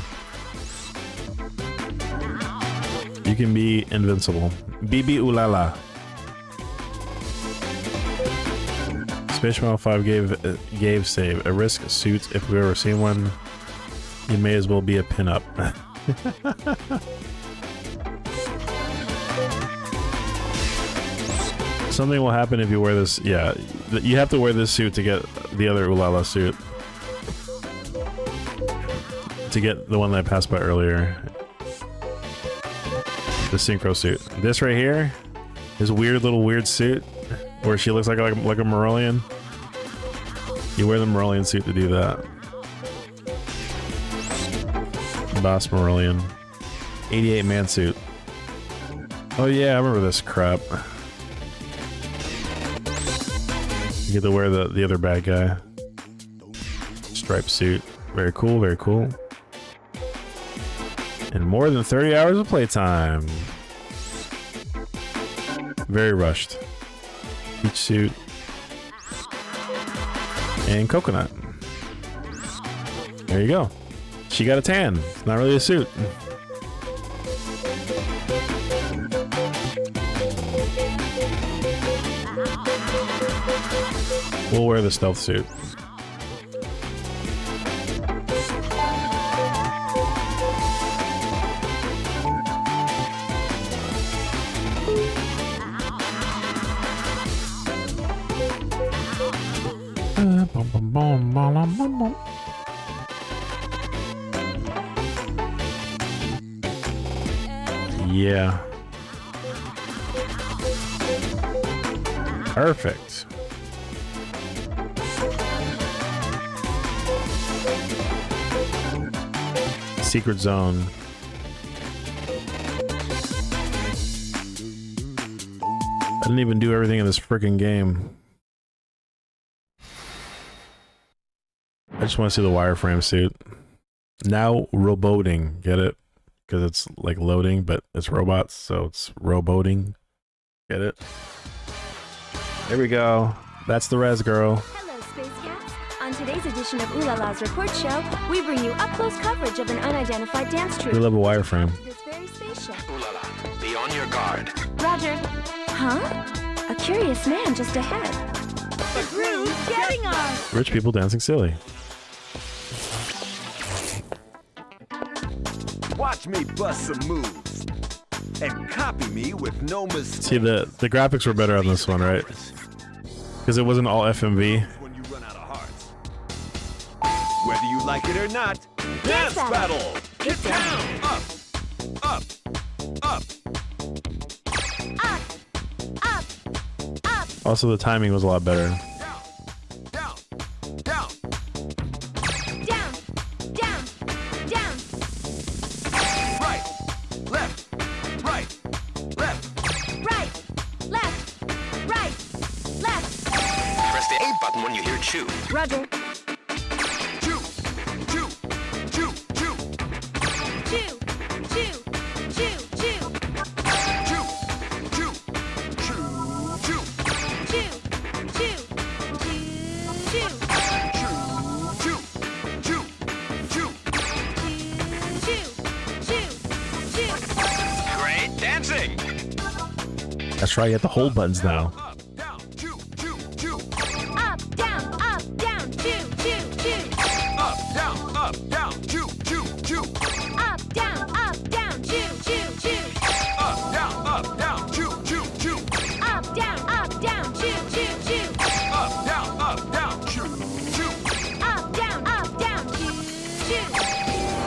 You can be invincible. BB Ulala. Space Channel 5 gave save. A risk suit. If we've ever seen one, you may as well be a pinup. Something will happen if you wear this. Yeah, you have to wear this suit to get the other Ulala suit. To get the one that I passed by earlier. The synchro suit. This right here, this weird suit where she looks like a Morolian. You wear the Morolian suit to do that. Boss Morolian. 88 man suit. Oh yeah, I remember this crap. You get to wear the other bad guy. Striped suit. Very cool, very cool. And more than 30 hours of playtime. Very rushed. Peach suit. And coconut. There you go. She got a tan. It's not really a suit. We'll wear the stealth suit. Yeah. Perfect. Secret zone. I didn't even do everything in this freaking game. I just want to see the wireframe suit. Now roboting, get it? Because it's like loading, but it's robots, so it's roboting. Get it? There we go. That's the Rez girl. Hello, Space Cats. On today's edition of Ulala's Report Show, we bring you up-close coverage of an unidentified dance troupe. We love a wireframe. This very spaceship. Ulala, be on your guard. Roger. Huh? A curious man just ahead. The groove's getting us! Rich people dancing silly. Watch me bust some moves and copy me with no mistake. See, the graphics were better on this one, right? Because it wasn't all FMV. When you run out of hearts. Whether you like it or not, dance battle! Get down! Up! Up! Up! Up, up, up. Also, the timing was a lot better. Down! Down! Down, down, down. Right! Left! Right! Left! Right, left, right, left. Press the A button when you hear chew. Roger. Chew! Chew! Chew! Chew! Chew, chew, chew, chew. Chew! Chew! Chew! Chew! Chew, chew, chew, chew. Chew! Chew! Chew! Chew! Chew, chew, chew. Great dancing! That's right, you have to hold buttons now. Up! Down! Chew! Chew! Chew!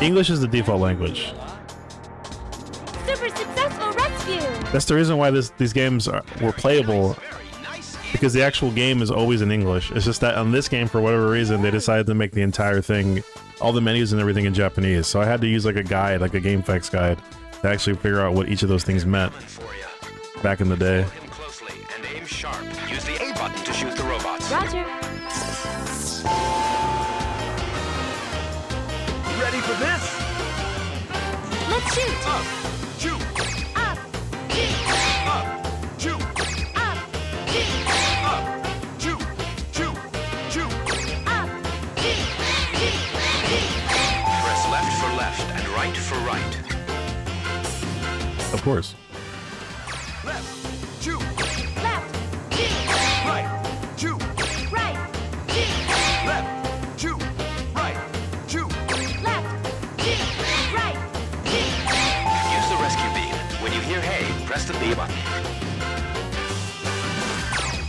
English is the default language. Super successful rescue. That's the reason why these games were playable, because the actual game is always in English. It's just that on this game, for whatever reason, they decided to make the entire thing, all the menus and everything, in Japanese. So I had to use like a guide, like a GameFAQs guide, to actually figure out what each of those things meant back in the day. Closely and aim sharp. Use the A button to shoot the robots. Roger. Ready for this? Let's shoot. Up, shoot, Up. up, shoot, Up. up, shoot, shoot, shoot. Up. Press left for left and right for right. Of course. Left, shoot, Left. right, shoot, Right. left, shoot, right, shoot. Left. Right. Use the rescue beam. When you hear hey, press the B button.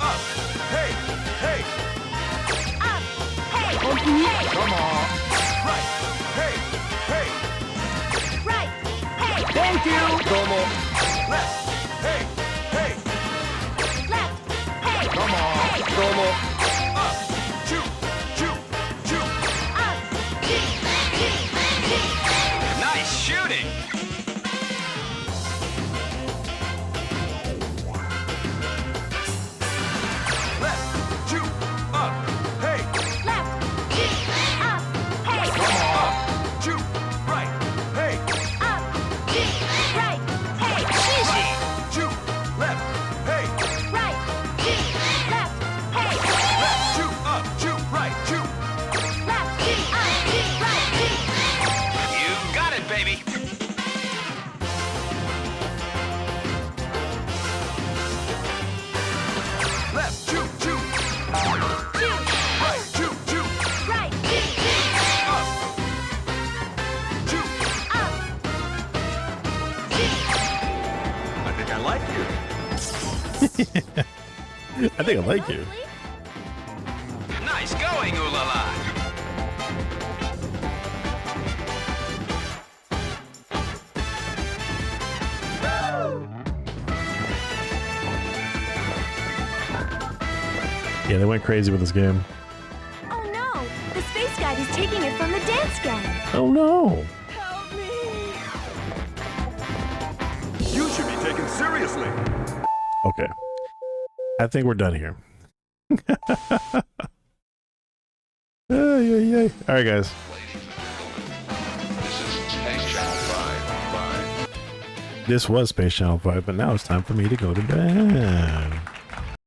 Up, hey, hey, Up. Hey. come on. Right, hey, hey, Right. Hey. thank you. Come on. Left, hey, hey, Left. Hey. come on. Come on. Up, shoot, shoot, shoot. Up. Nice shooting. Left, shoot, up, hey, Left. Up. Hey. up, shoot, right, hey, Up. Right. Hey. shoot, left, hey, Right. Left. Hey. left, shoot, up, shoot, right, shoot. Left. Up. Right. You got it, baby. Left, shoot, shoot, Shoot. right, shoot, shoot, Right. up, shoot. Up. I think I like you. I think I like you. Nice going, ooh la la. Yeah, they went crazy with this game. Oh no! The space guide is taking it from the dance gang. Oh no. Help me! You should be taken seriously. Okay. I think we're done here. Ay. All right, guys. This was Space Channel 5, but now it's time for me to go to bed.